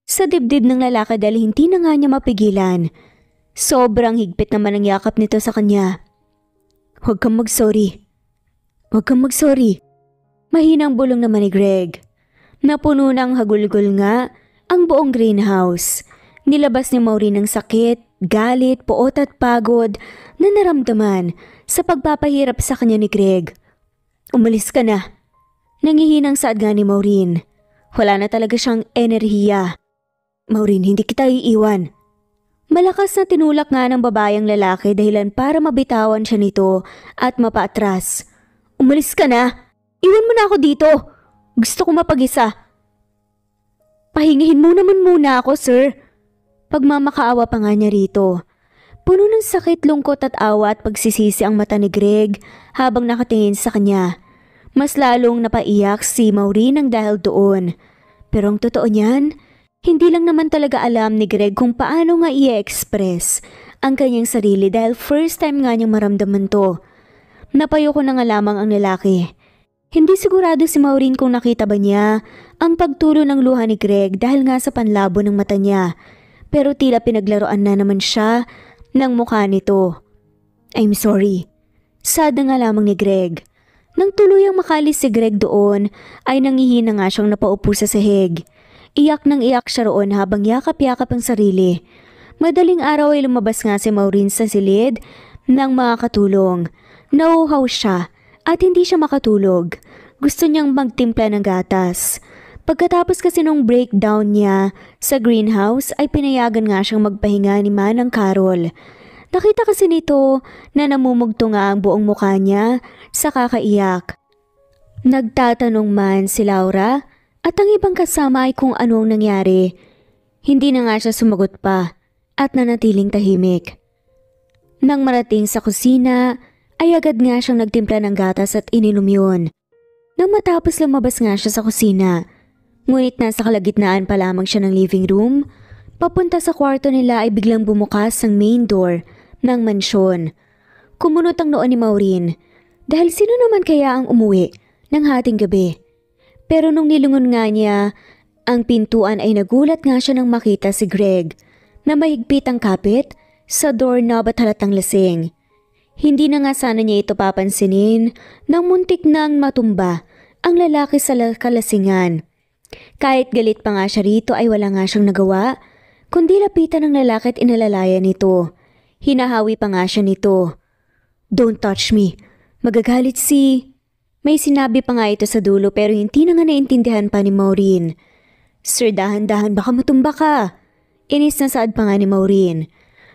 sa dibdib ng lalaki dahil hindi na nga niya mapigilan. Sobrang higpit naman ang yakap nito sa kanya. Huwag kang mag-sorry. Huwag kang mag-sorry. Mahinang bulong naman ni Greg. Napuno ng hagulgol nga ang buong greenhouse. Nilabas ni Maureen ang sakit, galit, poot at pagod na naramdaman sa pagpapahirap sa kanya ni Greg. Umalis ka na. Nangihinang saad nga ni Maureen. Wala na talaga siyang enerhiya. Maureen, hindi kita iiwan. Malakas na tinulak nga ng babayang lalaki dahilan para mabitawan siya nito at mapaatras. Umalis ka na! Iwan mo na ako dito! Gusto ko mapag-isa. Pahingihin mo naman muna ako, sir. Pagmamakaawa pa nga niya rito. Puno ng sakit, lungkot at awa at pagsisisi ang mata ni Greg habang nakatingin sa kanya. Mas lalong napaiyak si Maureen ang dahil doon. Pero ang totoo niyan, hindi lang naman talaga alam ni Greg kung paano nga i-express ang kanyang sarili dahil first time nga niyang maramdaman to. Napayoko na nga lamang ang lalaki. Hindi sigurado si Maureen kung nakita ba niya ang pagtulo ng luha ni Greg dahil nga sa panlabo ng mata niya. Pero tila pinaglaruan na naman siya ng mukha nito. I'm sorry. Sad na nga lamang ni Greg. Nang tuluyang makalis si Greg doon ay nangihina nga siyang napaupo sa sahig. Iyak nang iyak siya roon habang yakap-yakap ang sarili. Madaling araw ay lumabas nga si Maureen sa silid ng mga katulong. Nauuhaw siya at hindi siya makatulog. Gusto niyang magtimpla ng gatas. Pagkatapos kasi nung breakdown niya sa greenhouse ay pinayagan nga siyang magpahinga ni Manang Carol. Nakita kasi nito na namumugto nga ang buong mukha niya sa kakaiyak. Nagtatanong man si Laura at ang ibang kasama ay kung ano ang nangyari. Hindi na nga siya sumagot pa at nanatiling tahimik. Nang marating sa kusina ay agad nga siyang nagtimpla ng gatas at ininom yun. Nang matapos lumabas nga siya sa kusina, ngunit nasa kalagitnaan pa lamang siya ng living room, papunta sa kwarto nila ay biglang bumukas ang main door ng mansyon. Kumunot ang noon ni Maureen dahil sino naman kaya ang umuwi ng hating gabi. Pero nung nilungon nga niya ang pintuan ay nagulat nga siya nang makita si Greg na mahigpit ang kapit sa doorknob at halatang lasing. Hindi na nga sana niya ito papansinin nang muntik nang matumba ang lalaki sa kalasingan. Kahit galit pa nga siya rito ay wala nga siyang nagawa, kundi lapitan ng lalaki at inalalayan nito. Hinahawi pa nga siya nito. Don't touch me. Magagalit si... May sinabi pa nga ito sa dulo pero hindi na nga naintindihan pa ni Maureen. Sir, dahan-dahan baka matumba ka. Inis na saad pa nga ni Maureen.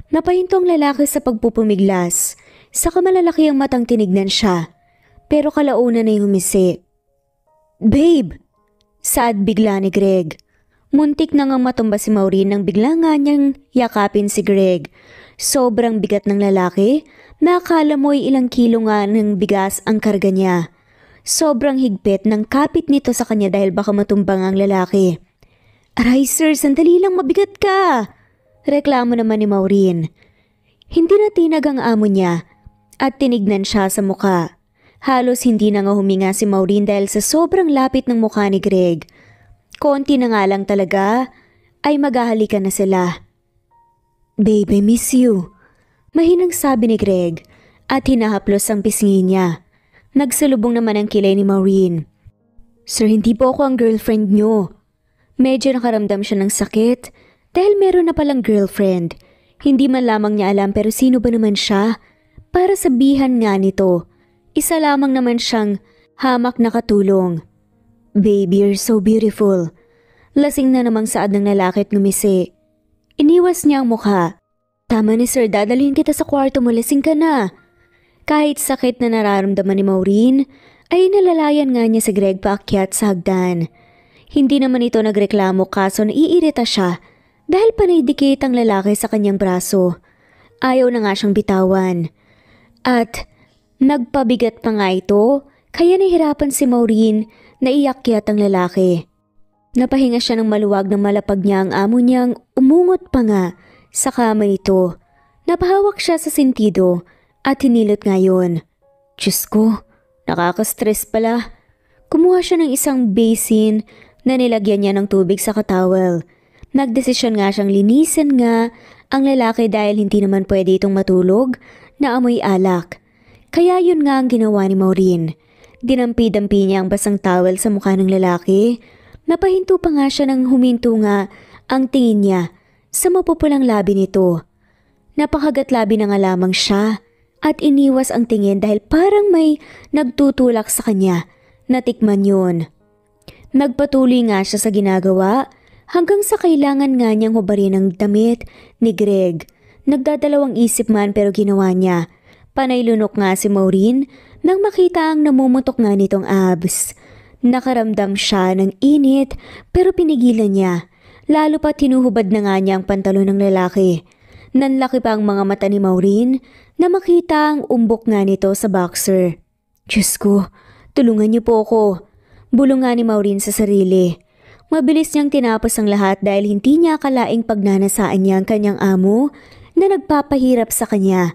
Napahinto ang lalaki sa pagpupumiglas. Saka malalaki ang matang tinignan siya. Pero kalaunan ay humisi. Babe! Saad bigla ni Greg. Muntik na nga matumba si Maureen nang bigla nga niyang yakapin si Greg. Sobrang bigat ng lalaki na akala mo ay ilang kilo nga ng bigas ang karga niya. Sobrang higpit ng kapit nito sa kanya dahil baka matumbang ang lalaki. Aray sir, sandali lang, mabigat ka! Reklamo naman ni Maureen. Hindi na tinag ang amo niya at tinignan siya sa muka. Halos hindi na nga huminga si Maureen dahil sa sobrang lapit ng mukha ni Greg. Konti na nga lang talaga ay maghahalikan na sila. "Babe, I miss you," mahinang sabi ni Greg at hinahaplos ang pisngi niya. Nagsalubong naman ang kilay ni Maureen. "Sir, hindi po ako ang girlfriend niyo." Medyo nakaramdam siya ng sakit dahil meron na palang girlfriend. Hindi man lamang niya alam pero sino ba naman siya? Para sabihan nga nito. Isa lamang naman siyang hamak na katulong. "Baby, you're so beautiful." Lasing na namang saad ng lalaki at ngumisi. Iniwas niya ang mukha. "Tama ni sir, dadalhin kita sa kwarto mo, lasing ka na." Kahit sakit na nararamdaman ni Maureen, ay nalalayan nga niya si Greg paakyat sa hagdan. Hindi naman ito nagreklamo kaso naiirita siya dahil panaydikit ang lalaki sa kanyang braso. Ayaw na nga siyang bitawan. At nagpabigat pa nga ito, kaya nahirapan si Maureen na iakyat ang lalaki. Napahinga siya ng maluwag na malapag niya ang amo niyang umungot pa nga sa kama nito. Napahawak siya sa sentido at hinilot ngayon. Diyos ko, nakaka-stress pala. Kumuha siya ng isang basin na nilagyan niya ng tubig sa katawel. Nagdesisyon nga siyang linisin nga ang lalaki dahil hindi naman pwede itong matulog na amoy alak. Kaya yun nga ang ginawa ni Maureen. Dinampi-dampi niya ang basang towel sa mukha ng lalaki. Napahinto pa nga siya nang huminto nga ang tingin niya sa mapupulang labi nito. Napakagat-labi na nga lamang siya at iniwas ang tingin dahil parang may nagtutulak sa kanya. Natikman yun. Nagpatuloy nga siya sa ginagawa hanggang sa kailangan nga niyang hubarin ang damit ni Greg. Nagdadalawang isip man pero ginawa niya. Panay lunok nga si Maureen nang makita ang namumutok nga nitong abs. Nakaramdam siya ng init pero pinigilan niya. Lalo pa tinuhubad na nga niya ang pantalon ng lalaki. Nanlaki pa ang mga mata ni Maureen na makita ang umbok nga nito sa boxer. Diyos ko, tulungan niyo po ako. Bulong nga ni Maureen sa sarili. Mabilis niyang tinapos ang lahat dahil hindi niya akalaing pagnanasaan niya ang kanyang amo na nagpapahirap sa kanya.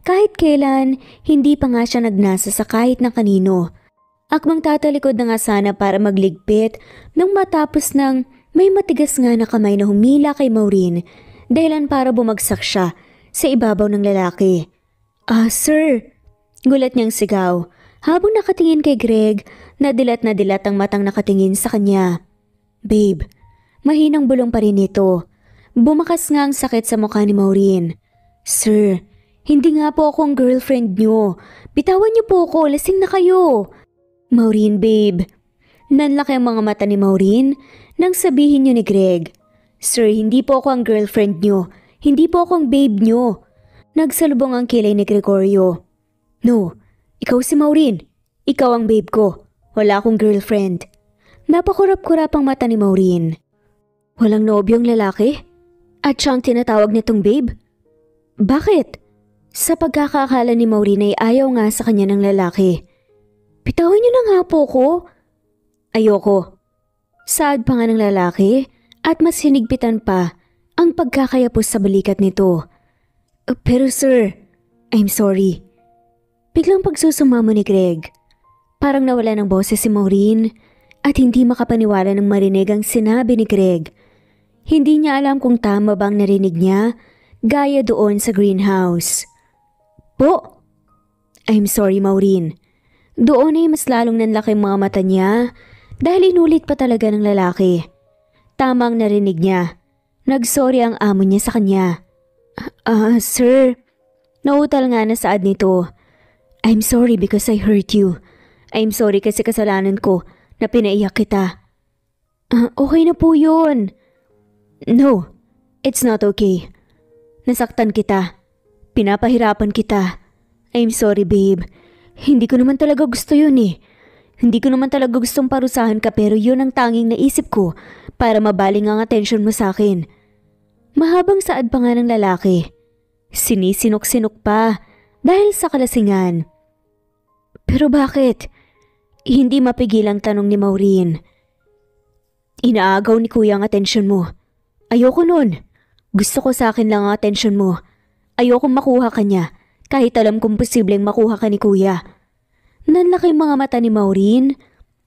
Kahit kailan, hindi pa nga siya nagnasa sa kahit na kanino. Akmang tatalikod na nga sana para magligpit nang matapos ng may matigas nga na kamay na humila kay Maureen dahilan para bumagsak siya sa ibabaw ng lalaki. Sir!" Gulat niyang sigaw habang nakatingin kay Greg na dilat ang matang nakatingin sa kanya. "Babe," mahinang bulong pa rin ito. Bumakas nga ang sakit sa mukha ni Maureen. "Sir, hindi nga po ako ang girlfriend niyo. Bitawan niyo po ako, lasing na kayo." "Maureen, babe." Nanlaki ang mga mata ni Maureen nang sabihin niyo ni Greg. "Sir, hindi po ako ang girlfriend niyo. Hindi po ako ang babe niyo." Nagsalubong ang kilay ni Gregorio. "No, ikaw si Maureen. Ikaw ang babe ko. Wala akong girlfriend." Napakurap-kurap ang mata ni Maureen. Walang nobyong lalaki? At siyang tinatawag nitong babe? Bakit? Sa pagkakaakala ni Maureen ay ayaw nga sa kanya ng lalaki. "Bitawan niyo na nga po ko." "Ayoko." Saad pa nga ng lalaki at mas hinigpitan pa ang pagkakayapos sa balikat nito. "Pero sir, I'm sorry." Biglang pagsusumamo ni Greg. Parang nawala ng boses si Maureen at hindi makapaniwala ng marinig ang sinabi ni Greg. Hindi niya alam kung tama bang narinig niya gaya doon sa greenhouse. "Po?" "I'm sorry, Maureen." Doon ay mas lalong nanlaki mga mata niya dahil inulit pa talaga ng lalaki. Tamang narinig niya. Nagsorry ang amo niya sa kanya. Sir." Nautal nga na saad nito. "I'm sorry because I hurt you. I'm sorry kasi kasalanan ko na pinaiyak kita." Okay na po yun." "No, it's not okay. Nasaktan kita. Pinapahirapan kita. I'm sorry, babe. Hindi ko naman talaga gusto yun eh. Hindi ko naman talaga gustong parusahan ka pero yun ang tanging naisip ko para mabaling ang atensyon mo sa akin." Mahabang saad pa nga ng lalaki. Sinisinok-sinok pa dahil sa kalasingan. "Pero bakit?" Hindi mapigil ang tanong ni Maureen. "Inaagaw ni kuya ang atensyon mo. Ayoko nun. Gusto ko sa akin lang ang atensyon mo. Ayoko makuha ka niya kahit alam kong posibleng makuha ka ni kuya. Nanlaki mga mata ni Maureen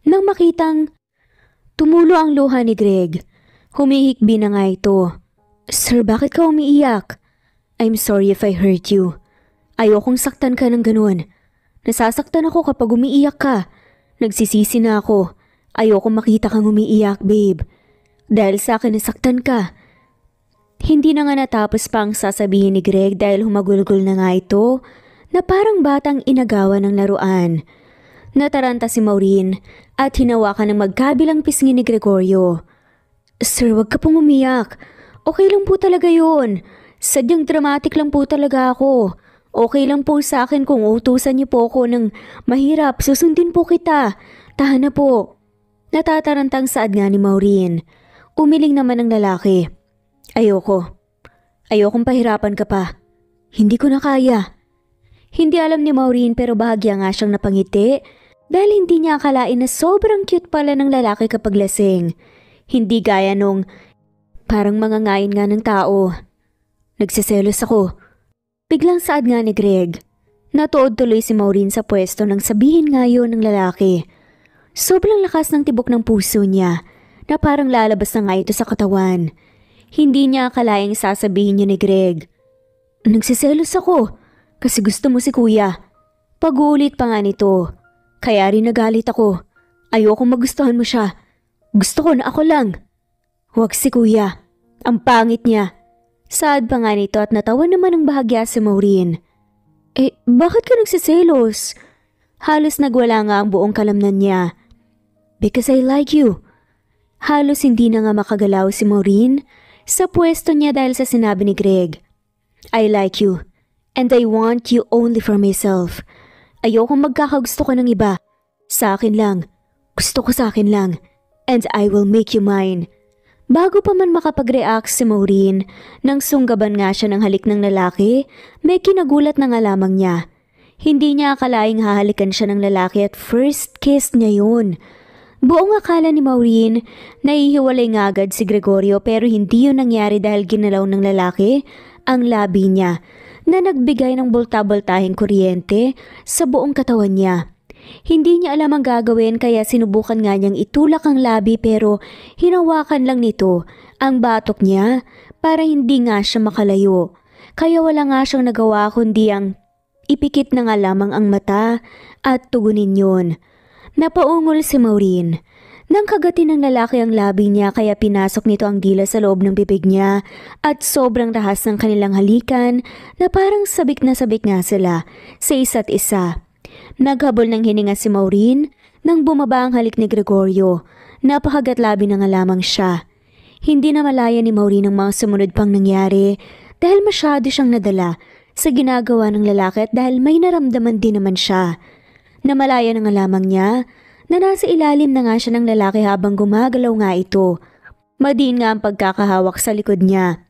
nang makitang tumulo ang luha ni Greg. Humihikbi na nga ito. Sir, bakit ka umiiyak? I'm sorry if I hurt you. Ayokong saktan ka ng ganun. Nasasaktan ako kapag umiiyak ka. Nagsisisi na ako. Ayokong makita kang umiiyak, babe. Dahil sa akin nasaktan ka. Hindi na nga natapos pa ang sasabihin ni Greg dahil humagulgol na nga ito na parang batang inagawan ng laruan. Nataranta si Maureen at hinawakan ng magkabilang pisngi ni Gregorio. Sir, wag ka pong umiyak. Okay lang po talaga yun. Sadyang dramatic lang po talaga ako. Okay lang po sa akin kung utusan niyo po ako ng mahirap. Susundin po kita. Tahan na po. Natatarantang saad nga ni Maureen. Umiling naman ang lalaki. Ayoko. Ayokong pahirapan ka pa. Hindi ko na kaya. Hindi alam ni Maureen pero bahagya nga siyang napangiti dahil hindi niya akalain na sobrang cute pala ng lalaki kapag lasing. Hindi gaya nung parang mangangain nga ng tao. Nagsiselos ako. Biglang saad nga ni Greg. Natuod tuloy si Maureen sa pwesto nang sabihin nga yun ng lalaki. Sobrang lakas ng tibok ng puso niya na parang lalabas na nga ito sa katawan. Hindi niya akalaing sasabihin niya ni Greg. Nagsiselos ako kasi gusto mo si kuya. Pag-uulit pa nga nito. Kaya rin nagalit ako. Ayokong magustuhan mo siya. Gusto ko na ako lang. Huwag si kuya. Ang pangit niya. Saad pa nga nito at natawa naman ng bahagya si Maureen. Bakit ka nagsiselos? Halos nagwala nga ang buong kalamnan niya. Because I like you. Halos hindi na nga makagalaw si Maureen sa pwesto niya dahil sa sinabi ni Greg. I like you. And I want you only for myself. Ayokong magkakagusto ka ng iba. Sa akin lang. Gusto ko sa akin lang. And I will make you mine. Bago pa man makapag-react si Maureen, nang sunggaban nga siya ng halik ng lalaki, may kinagulat na nga lamang niya. Hindi niya akalaing hahalikan siya ng lalaki at first kiss niya yun. Buong akala ni Maureen, nahihiwalay nga agad si Gregorio pero hindi yun nangyari dahil ginalaw ng lalaki ang labi niya na nagbigay ng bulta-bultahing kuryente sa buong katawan niya. Hindi niya alam ang gagawin kaya sinubukan nga niyang itulak ang labi pero hinawakan lang nito ang batok niya para hindi nga siya makalayo. Kaya wala nga siyang nagawa kundi ang ipikit na nga lamang ang mata at tugunin yun. Napaungol si Maureen. Nang kagatin ng lalaki ang labi niya kaya pinasok nito ang dila sa loob ng bibig niya at sobrang rahas ng kanilang halikan na parang sabik na sabik nga sila sa isa't isa. Naghabol ng hininga si Maureen nang bumaba ang halik ni Gregorio. Napakagat labi na nga lamang siya. Hindi na malaya ni Maureen ang mga sumunod pang nangyari dahil masyado siyang nadala sa ginagawa ng lalaki at dahil may naramdaman din naman siya. Namalaya na nga lamang niya na nasa ilalim na nga siya ng lalaki habang gumagalaw nga ito. Madiin nga ang pagkakahawak sa likod niya.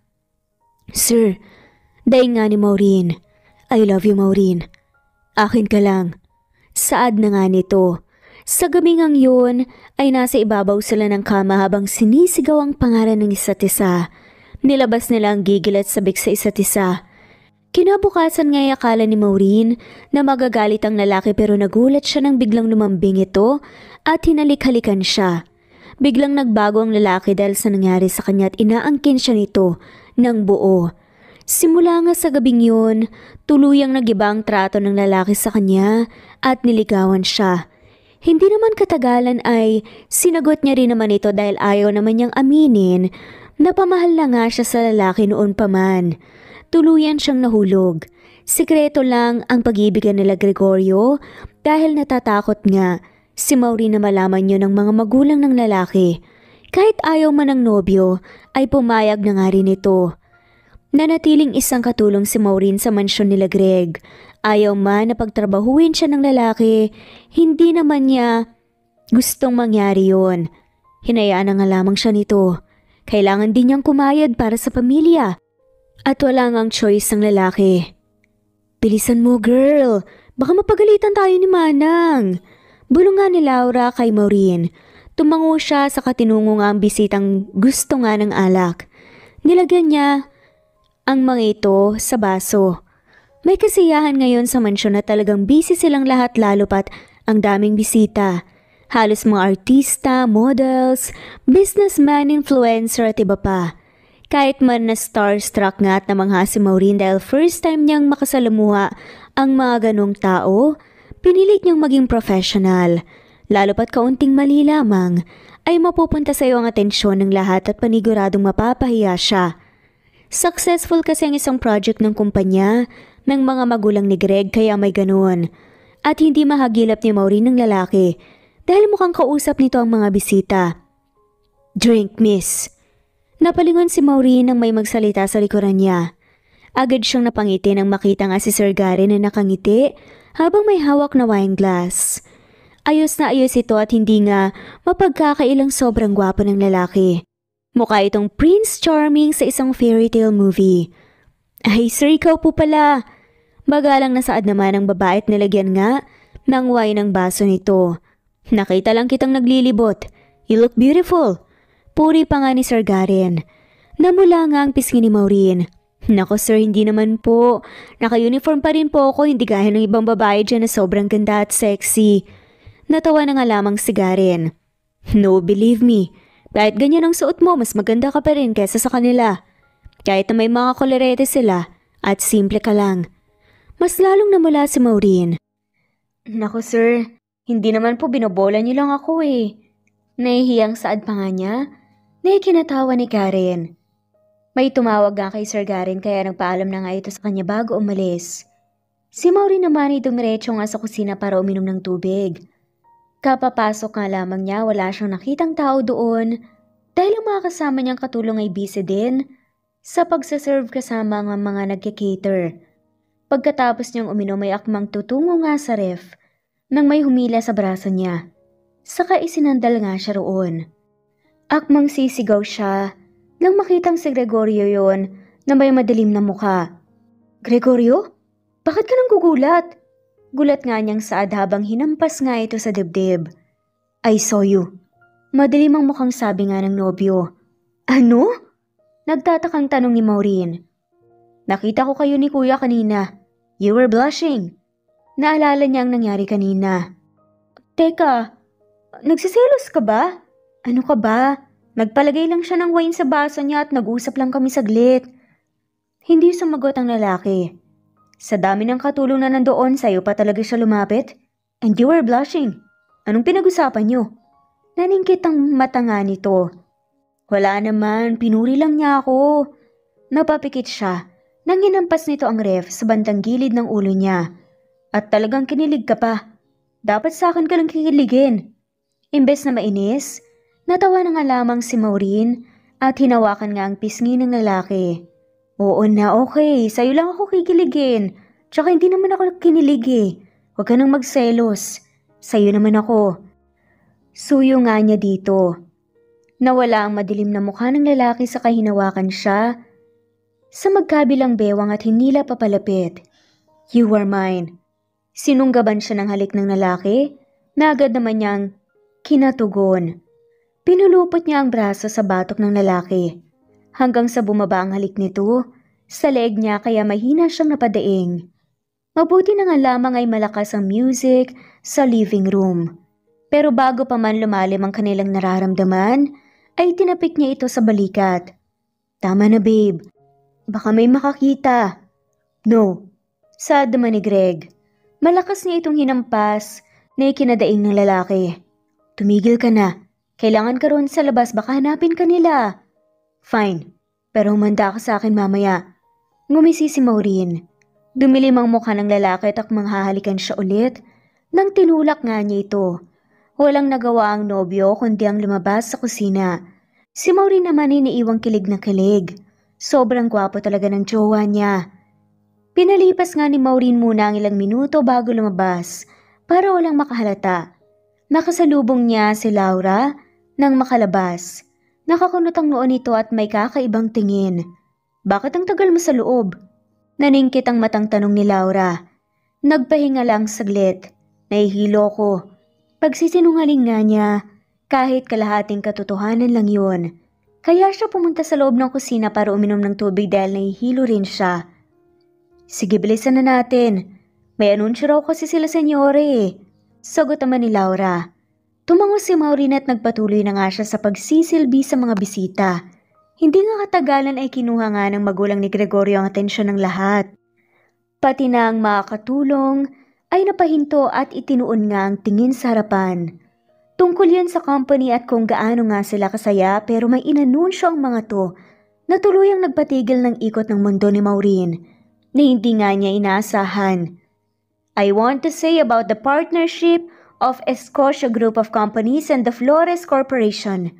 Sir, daing nga ni Maureen. I love you, Maureen. Akin ka lang. Saad na nga nito. Sa gamingang yun ay nasa ibabaw sila ng kama habang sinisigaw ang pangalan ng isa't isa. Nilabas nila ang gigil at sabik sa isa't isa. Kinabukasan nga'y akala ni Maureen na magagalit ang lalaki pero nagulat siya nang biglang lumambing ito at hinalik-halikan siya. Biglang nagbago ang lalaki dahil sa nangyari sa kanya at inaangkin siya nito ng buo. Simula nga sa gabing yun, tuluyang nagiba ang trato ng lalaki sa kanya at niligawan siya. Hindi naman katagalan ay sinagot niya rin naman ito dahil ayaw naman niyang aminin na pamahal na nga siya sa lalaki noon pa man. Tuluyan siyang nahulog. Sikreto lang ang pag-ibigan nila Gregorio dahil natatakot nga si Maureen na malaman yun ng mga magulang ng lalaki. Kahit ayaw man ng nobyo ay pumayag na nga rin ito. Nanatiling isang katulong si Maureen sa mansyon nila Greg. Ayaw man na pagtrabahuin siya ng lalaki, hindi naman niya gustong mangyari yun. Hinayaan na nga lamang siya nito. Kailangan din niyang kumayad para sa pamilya. At wala ngang choice ang lalaki. Bilisan mo, girl. Baka mapagalitan tayo ni Manang. Bulungan ni Laura kay Maureen. Tumango siya sa katinungo nga ang bisitang gusto nga ng alak. Nilagyan niya ang mga ito sa baso. May kasiyahan ngayon sa mansyon na talagang busy silang lahat lalo pat ang daming bisita. Halos mga artista, models, businessman, influencer at iba pa. Kahit man na starstruck nga at namangha si Maureen dahil first time niyang makasalamuha ang mga ganong tao, pinilit niyang maging professional. Lalo pat kaunting mali lamang ay mapupunta sa iyo ang atensyon ng lahat at paniguradong mapapahiya siya. Successful kasi ang isang project ng kumpanya ng mga magulang ni Greg kaya may ganoon. At hindi mahagilap ni Maureen ng lalaki dahil mukhang kausap nito ang mga bisita. "Drink, miss." Napalingon si Maureen nang may magsalita sa likuran niya. Agad siyang napangiti nang makita nga si Sir Gary na nakangiti habang may hawak na wine glass. Ayos na ayos ito at hindi nga mapagkakailang sobrang gwapo ng lalaki. Mukha itong Prince Charming sa isang fairy tale movie. "Ay sir, ikaw po pala." Magalang nasaad naman ang babae at nilagyan nga ng wine ang baso nito. "Nakita lang kitang naglilibot. You look beautiful." Puri pa nga ni Sir Garen. Namula nga ang pisngi ni Maureen. "Nako sir, hindi naman po. Naka-uniform pa rin po ako, hindi gaya ng ibang babae dyan na sobrang ganda at sexy." Natawa na nga lamang si Garen. "No, believe me. Kahit ganyan ang suot mo, mas maganda ka pa rin kaysa sa kanila. Kahit na may mga kolorete sila at simple ka lang." Mas lalong namula si Maureen. "Nako sir, hindi naman po binobola niyo lang ako eh." Nahihiyang saad pa nga niya na ikinatawa ni Karen. May tumawag nga kay Sir Garen kaya nagpaalam na nga ito sa kanya bago umalis. Si Maureen naman ay dumiretso nga sa kusina para uminom ng tubig. Kapapasok nga lamang niya, wala siyang nakitang tao doon dahil ang mga kasama niyang katulong ay busy din sa pagsaserve kasama ng mga nagkikater. Pagkatapos niyang uminom ay akmang tutungo nga sa ref nang may humila sa braso niya. Saka isinandal nga siya roon. Akmang sisigaw siya nang makitang si Gregorio yon na may madilim na mukha. "Gregorio? Bakit ka nang gugulat?" Gulat nga niyang saad habang hinampas nga ito sa dibdib. "I saw you." Madilim ang mukhang sabi nga ng nobyo. "Ano?" Nagtatakang tanong ni Maureen. "Nakita ko kayo ni Kuya kanina. You were blushing." Naalala niya ang nangyari kanina. "Teka, nagsiselos ka ba?" "Ano ka ba? Nagpalagay lang siya ng wine sa baso niya at nag-usap lang kami saglit." Hindi sumagot ang lalaki. "Sa dami ng katulong na nandoon, sa'yo pa talaga siya lumapit? And you were blushing. Anong pinag-usapan niyo?" Naningkit ang mata nga nito. "Wala naman, pinuri lang niya ako." Napapikit siya nang hinampas nito ang ref sa bandang gilid ng ulo niya. "At talagang kinilig ka pa. Dapat sa akin ka lang kikiligin." Imbes na mainis, natawa na nga lamang si Maureen at hinawakan nga ang pisngi ng lalaki. "Oo na, okay. Sa'yo lang ako kikiligin. Tsaka hindi naman ako kinilig eh. Huwag ka nang magselos. Sa'yo naman ako." Suyo nga niya dito. Nawala ang madilim na mukha ng lalaki sa kahinawakan siya sa magkabilang bewang at hinila papalapit. "You are mine." Sinunggaban siya ng halik ng lalaki na agad naman niyang kinatugon. Pinulupot niya ang braso sa batok ng lalaki hanggang sa bumaba ang halik nito sa leeg niya kaya mahina siyang napadaing. Mabuti na nga lamang ay malakas ang music sa living room. Pero bago pa man lumalim ang kanilang nararamdaman, ay tinapik niya ito sa balikat. "Tama na babe, baka may makakita." "No," saad naman ni Greg. Malakas niya itong hinampas na ikinadaing ng lalaki. "Tumigil ka na. Kailangan ka roon sa labas, baka hanapin ka nila." "Fine, pero humanda ka sa akin mamaya." Ngumisi si Maureen. Dumilim ang mukha ng lalaki at akmang hahalikan siya ulit nang tinulak nga niya ito. Walang nagawa ang nobyo kundi ang lumabas sa kusina. Si Maureen naman ay iniiwang kilig na kilig. Sobrang gwapo talaga ng jowa niya. Pinalipas nga ni Maureen muna ang ilang minuto bago lumabas para walang makahalata. Nakasalubong niya si Laura nang makalabas. Nakakunot ang noo nito at may kakaibang tingin. "Bakit ang tagal mo sa loob?" Naningkit ang matang tanong ni Laura. Nagpahinga lang saglit. "Nahihilo ko." Pagsisinungaling nga niya, kahit kalahating katotohanan lang yun. Kaya siya pumunta sa loob ng kusina para uminom ng tubig dahil nahihilo rin siya. Sige, bilisan na natin. May anunsyo raw kasi sila senyore eh. Sagot naman ni Laura. Tumango si Maureen at nagpatuloy na nga siya sa pagsisilbi sa mga bisita. Hindi nga katagalan ay kinuha nga ng magulang ni Gregorio ang atensyon ng lahat. Pati na ang makakatulong ay napahinto at itinuon nga ang tingin sa harapan. Tungkol yan sa company at kung gaano nga sila kasaya pero may inanunsyo ang mga to na tuluyang nagpatigil ng ikot ng mundo ni Maureen na hindi nga niya inaasahan. I want to say about the partnership of Escocia Group of Companies and the Flores Corporation.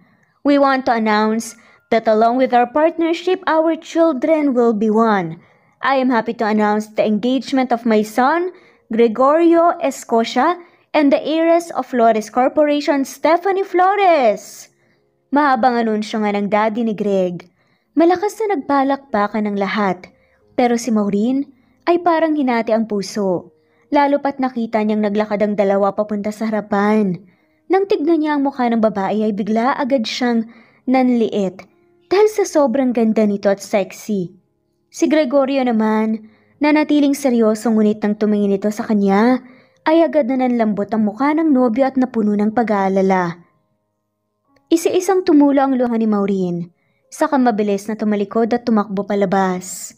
We want to announce that along with our partnership, our children will be one. I am happy to announce the engagement of my son, Gregorio Escocia, and the heiress of Flores Corporation, Stephanie Flores. Mahabang anunsyo nga ng daddy ni Greg. Malakas na nagpalakpakan ng lahat, pero si Maureen ay parang hinati ang puso. Lalo pat nakita niyang naglakad ang dalawa papunta sa harapan. Nang tignan niya ang mukha ng babae ay bigla agad siyang nanliit dahil sa sobrang ganda nito at sexy. Si Gregorio naman, nanatiling seryoso ngunit nang tumingin ito sa kanya, ay agad na nanlambot ang mukha ng nobyo at napuno ng pag-aalala. Isa-isang tumulo ang luha ni Maureen, saka mabilis na tumalikod at tumakbo palabas.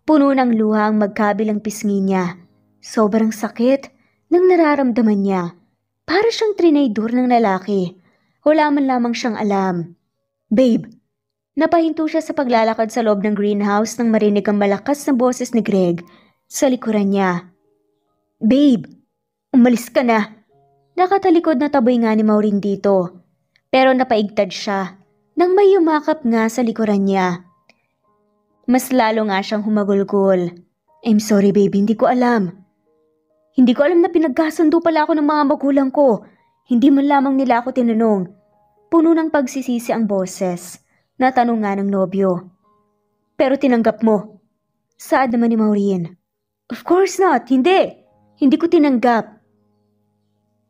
Puno ng luha ang magkabilang pisngi niya. Sobrang sakit nang nararamdaman niya. Para siyang trinaydur ng lalaki. Wala man lamang siyang alam. Babe, napahinto siya sa paglalakad sa loob ng greenhouse nang marinig ang malakas na boses ni Greg sa likuran niya. Babe, umalis ka na. Nakatalikod na taboy nga ni Maureen dito. Pero napaigtad siya nang may yumakap nga sa likuran niya. Mas lalo nga siyang humagulgol. I'm sorry babe, hindi ko alam. Hindi ko alam na pinagkasundo pala ako ng mga magulang ko. Hindi man lamang nila ako tinanong. Puno ng pagsisisi ang boses. Natanong nga ng nobyo. Pero tinanggap mo. Saad naman ni Maureen. Of course not, hindi. Hindi ko tinanggap.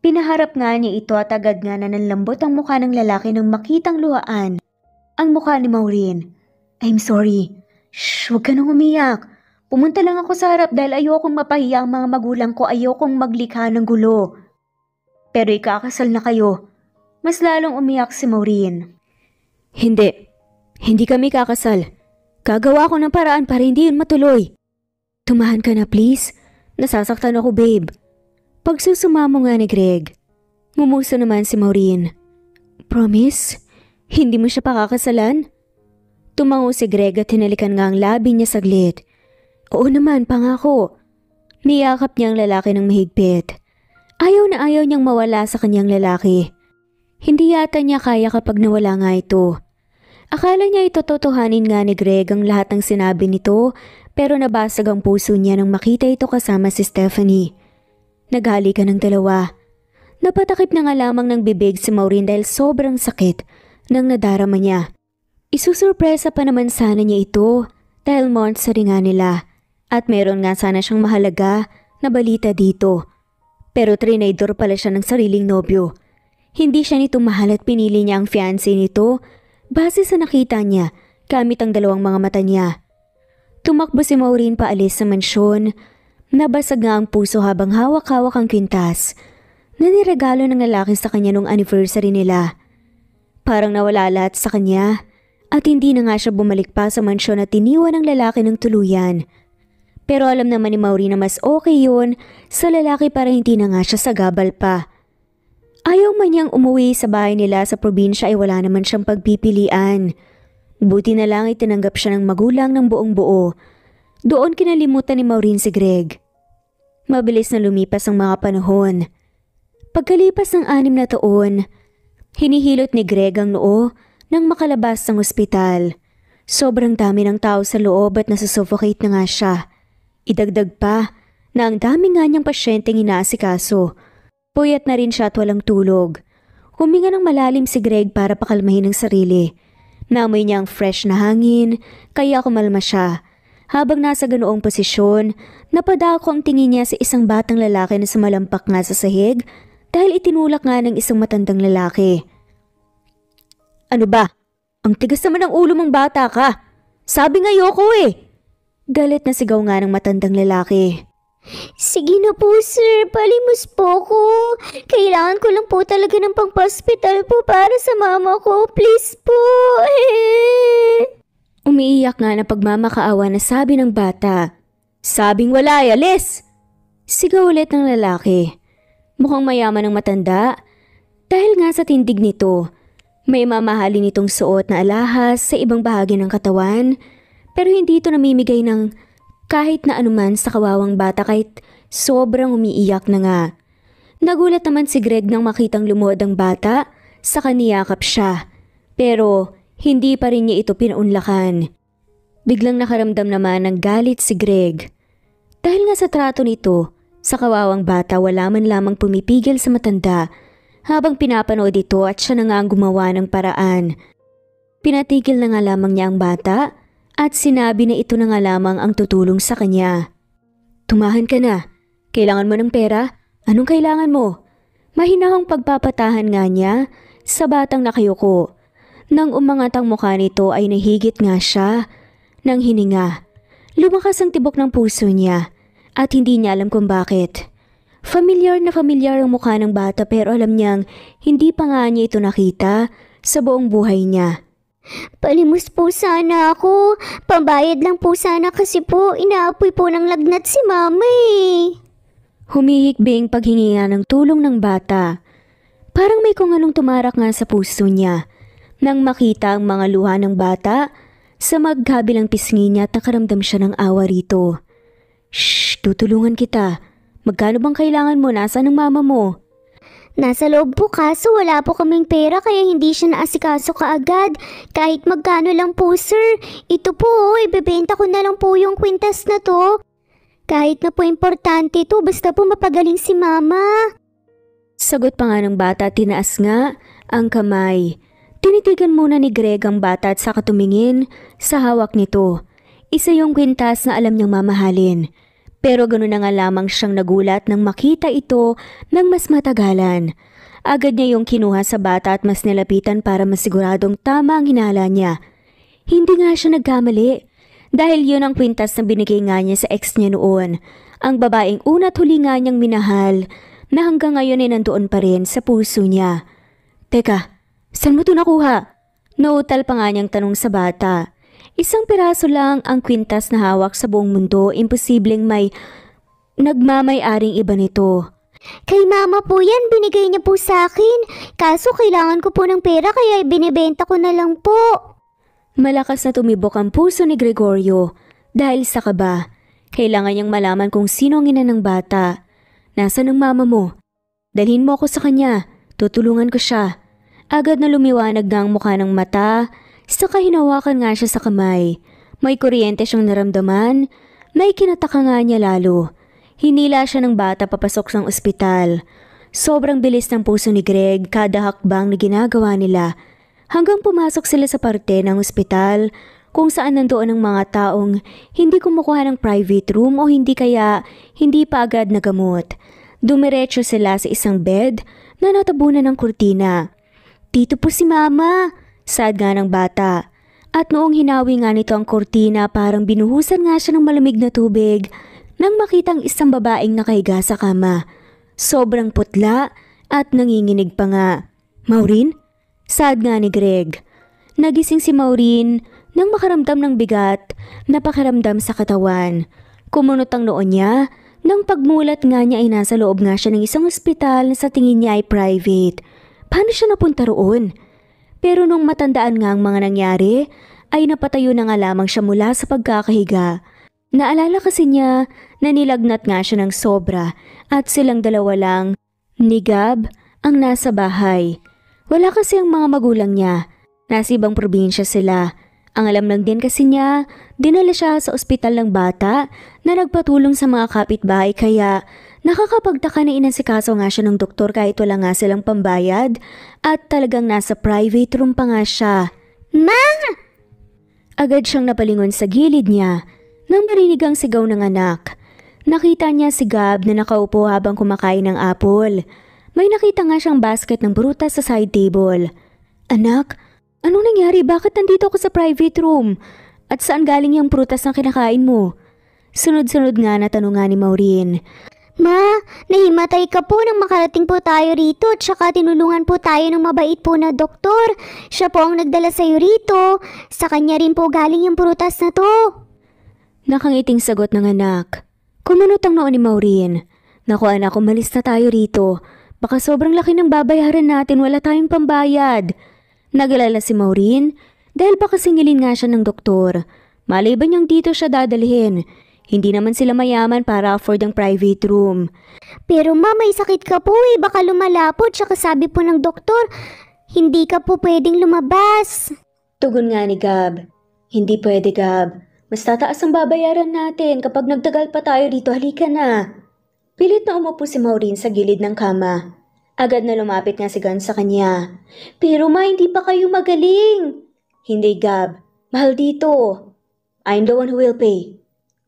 Pinaharap nga niya ito at agad nga na nanlambot ang mukha ng lalaki nang makitang luhaan ang mukha ni Maureen. I'm sorry. Shh, huwag ka nang umiyak. Pumunta lang ako sa harap dahil ayokong mapahiya ang mga magulang ko, ayokong maglikha ng gulo. Pero ikakasal na kayo. Mas lalong umiyak si Maureen. Hindi. Hindi kami kakasal. Gagawa ko ng paraan para hindi yun matuloy. Tumahan ka na please. Nasasaktan ako babe. Pagsusumamo nga ni Greg. Ngumuso naman si Maureen. Promise? Hindi mo siya pakakasalan? Tumango si Greg at hinalikan nga ang labi niya saglit. Oo naman, pangako. Niyakap niya ang lalaki ng mahigpit. Ayaw na ayaw niyang mawala sa kanyang lalaki. Hindi yata niya kaya kapag nawala nga ito. Akala niya ito totohanin nga ni Greg ang lahat ng sinabi nito pero nabasag ang puso niya nang makita ito kasama si Stephanie. Naghalikan ng dalawa. Napatakip na nga lamang ng bibig si Maureen dahil sobrang sakit nang nadarama niya. Isusurpresa pa naman sana niya ito dahil monster nga nila. At meron nga sana siyang mahalaga na balita dito. Pero trinaydur pala siya ng sariling nobyo. Hindi siya nito mahal at pinili niya ang fiancé nito base sa nakita niya gamit ang dalawang mga mata niya. Tumakbo si Maureen paalis sa mansyon. Nabasag nga ang puso habang hawak-hawak ang kwintas na niregalo ng lalaki sa kanya nung anniversary nila. Parang nawala lahat sa kanya at hindi na nga siya bumalik pa sa mansyon at iniwan ng lalaki ng tuluyan. Pero alam naman ni Maureen na mas okay yun sa lalaki para hindi na nga siya sagabal pa. Ayaw man niyang umuwi sa bahay nila sa probinsya ay wala naman siyang pagpipilian. Buti na lang itinanggap siya ng magulang ng buong buo. Doon kinalimutan ni Maureen si Greg. Mabilis na lumipas ang mga panahon. Pagkalipas ng 6 na taon, hinihilot ni Greg ang noo nang makalabas ng ospital. Sobrang dami ng tao sa loob at nasusuffocate na nga siya. Idagdag pa na ang dami nga niyang pasyenteng inaasikaso. Puyat na rin siya at walang tulog. Huminga ng malalim si Greg para pakalmahin ang sarili. Naamoy niya ang fresh na hangin, kaya kumalma siya. Habang nasa ganoong posisyon, napadako ang tingin niya sa isang batang lalaki na sumalampak nga sa sahig dahil itinulak nga ng isang matandang lalaki. Ano ba? Ang tigas naman ng ulo mong bata ka. Sabi nga ayoko eh. Galit na sigaw nga ng matandang lalaki. Sige na po sir, palimos po ko. Kailangan ko lang po talaga ng pang-hospital po para sa mama ko. Please po. Umiiyak nga na pagmamakaawa na sabi ng bata. Sabing wala, alis! Sigaw ulit ng lalaki. Mukhang mayaman ng matanda. Dahil nga sa tindig nito, may mamahalin itong suot na alahas sa ibang bahagi ng katawan, pero hindi ito namimigay ng kahit na anuman sa kawawang bata kahit sobrang umiiyak na nga. Nagulat naman si Greg nang makitang lumuhod ang bata, saka niyakap siya. Pero hindi pa rin niya ito pinaunlakan. Biglang nakaramdam naman ng galit si Greg. Dahil nga sa trato nito, sa kawawang bata wala man lamang pumipigil sa matanda habang pinapanood ito at siya na nga ang gumawa ng paraan. Pinatigil na nga lamang niya ang bata at sinabi na ito na nga lamang ang tutulong sa kanya. Tumahan ka na. Kailangan mo ng pera? Anong kailangan mo? Mahinahong pagpapatahan nga niya sa batang nakayuko. Nang umangat ang mukha nito ay nahigit nga siya ng hininga. Lumakas ang tibok ng puso niya at hindi niya alam kung bakit. Familiar na familiar ang mukha ng bata pero alam niyang hindi pa nga niya ito nakita sa buong buhay niya. Palimos po sana ako. Pambayad lang po sana kasi po inaapoy po ng lagnat si mama eh. Humihikbing paghingi ng tulong ng bata. Parang may kung anong tumarak nga sa puso niya. Nang makita ang mga luha ng bata, sa magkabilang pisngi niya at nakaramdam siya ng awa rito. Shh, tutulungan kita. Magkano bang kailangan mo? Nasaan ang mama mo? Nasa loob po kaso wala po kaming pera kaya hindi siya naasikaso kaagad. Kahit magkano lang po sir. Ito po, ibebenta ko na lang po yung kwintas na to. Kahit na po importante to, basta po mapagaling si mama. Sagot pa nga ng bata, tinaas nga ang kamay. Tinitigan muna ni Greg ang bata at saka tumingin sa hawak nito. Isa yung kwintas na alam niyang mamahalin. Pero gano'n na nga lamang siyang nagulat nang makita ito ng mas matagalan. Agad niya yung kinuha sa bata at mas nilapitan para masiguradong tama ang hinala niya. Hindi nga siya nagkamali. Dahil yun ang kwintas na binigay nga niya sa ex niya noon. Ang babaeng una at huli nga niyang minahal na hanggang ngayon ay nandoon pa rin sa puso niya. Teka, saan mo ito nakuha? Nautal pa nga niyang tanong sa bata. Isang piraso lang ang kwintas na hawak sa buong mundo, imposibleng may nagmamay-aring iba nito. Kay mama po yan, binigay niya po sa akin. Kaso kailangan ko po ng pera kaya binibenta ko na lang po. Malakas na tumibok ang puso ni Gregorio dahil sa kaba. Kailangan niyang malaman kung sino ang ina ng bata. Nasaan ang mama mo? Dalhin mo ako sa kanya, tutulungan ko siya. Agad na lumiwanag na ang mukha ng mata. Saka hinawakan nga siya sa kamay. May kuryente siyang naramdaman na ikinataka nga niya lalo. Hinila siya ng bata papasok ng ospital. Sobrang bilis ng puso ni Greg kada hakbang na ginagawa nila. Hanggang pumasok sila sa parte ng ospital kung saan nandoon ang mga taong hindi kumukuha ng private room o hindi kaya hindi pa agad nagamot. Dumiretso sila sa isang bed na natabunan ng kurtina. Dito po si mama. Sad nga ng bata. At noong hinawi nga nito ang kurtina parang binuhusan nga siya ng malamig na tubig nang makitang isang babaeng nakahiga sa kama. Sobrang putla at nanginginig pa nga. Maureen? Sad nga ni Greg. Nagising si Maureen nang makaramdam ng bigat na pakiramdam sa katawan. Kumunot ang noon niya nang pagmulat nga niya ay nasa loob nga siya ng isang ospital na sa tingin niya ay private. Paano siya napunta roon? Pero nung matandaan nga ang mga nangyari, ay napatayo na nga lamang siya mula sa pagkakahiga. Naalala kasi niya na nilagnat nga siya ng sobra at silang dalawa lang, ni Gab, ang nasa bahay. Wala kasi ang mga magulang niya. Nasa ibang probinsya sila. Ang alam lang din kasi niya, dinala siya sa ospital ng bata na nagpatulong sa mga kapitbahay kaya nakakapagtaka na inasikaso nga siya ng doktor kahit wala nga silang pambayad at talagang nasa private room pa nga siya. Ma! Agad siyang napalingon sa gilid niya nang marinig ang sigaw ng anak. Nakita niya si Gab na nakaupo habang kumakain ng apple. May nakita nga siyang basket ng prutas sa side table. Anak, anong nangyari? Bakit nandito ako sa private room? At saan galing yung prutas na kinakain mo? Sunod-sunod nga na tanong nga ni Maureen. Ma, nahimatay ka po nang makarating po tayo rito at saka tinulungan po tayo ng mabait po na doktor. Siya po ang nagdala sa'yo rito. Sa kanya rin po galing yung prutas na to. Nakangiting sagot ng anak. Kumunot ang noon ni Maureen. Naku anak, umalis na tayo rito. Baka sobrang laki ng babayaran natin, wala tayong pambayad. Nag-alala si Maureen dahil baka singilin nga siya ng doktor. Malay ba niyang dito siya dadalhin? Hindi naman sila mayaman para afford ang private room. Pero ma, may sakit ka po eh. Baka lumala po. Tsaka sabi po ng doktor, hindi ka po pwedeng lumabas. Tugon nga ni Gab. Hindi pwede Gab. Mas tataas ang babayaran natin kapag nagtagal pa tayo dito. Halika na. Pilit na umupo si Maureen sa gilid ng kama. Agad na lumapit nga si Gun sa kanya. Pero ma, hindi pa kayo magaling. Hindi Gab. Mahal dito. I'm the one who will pay.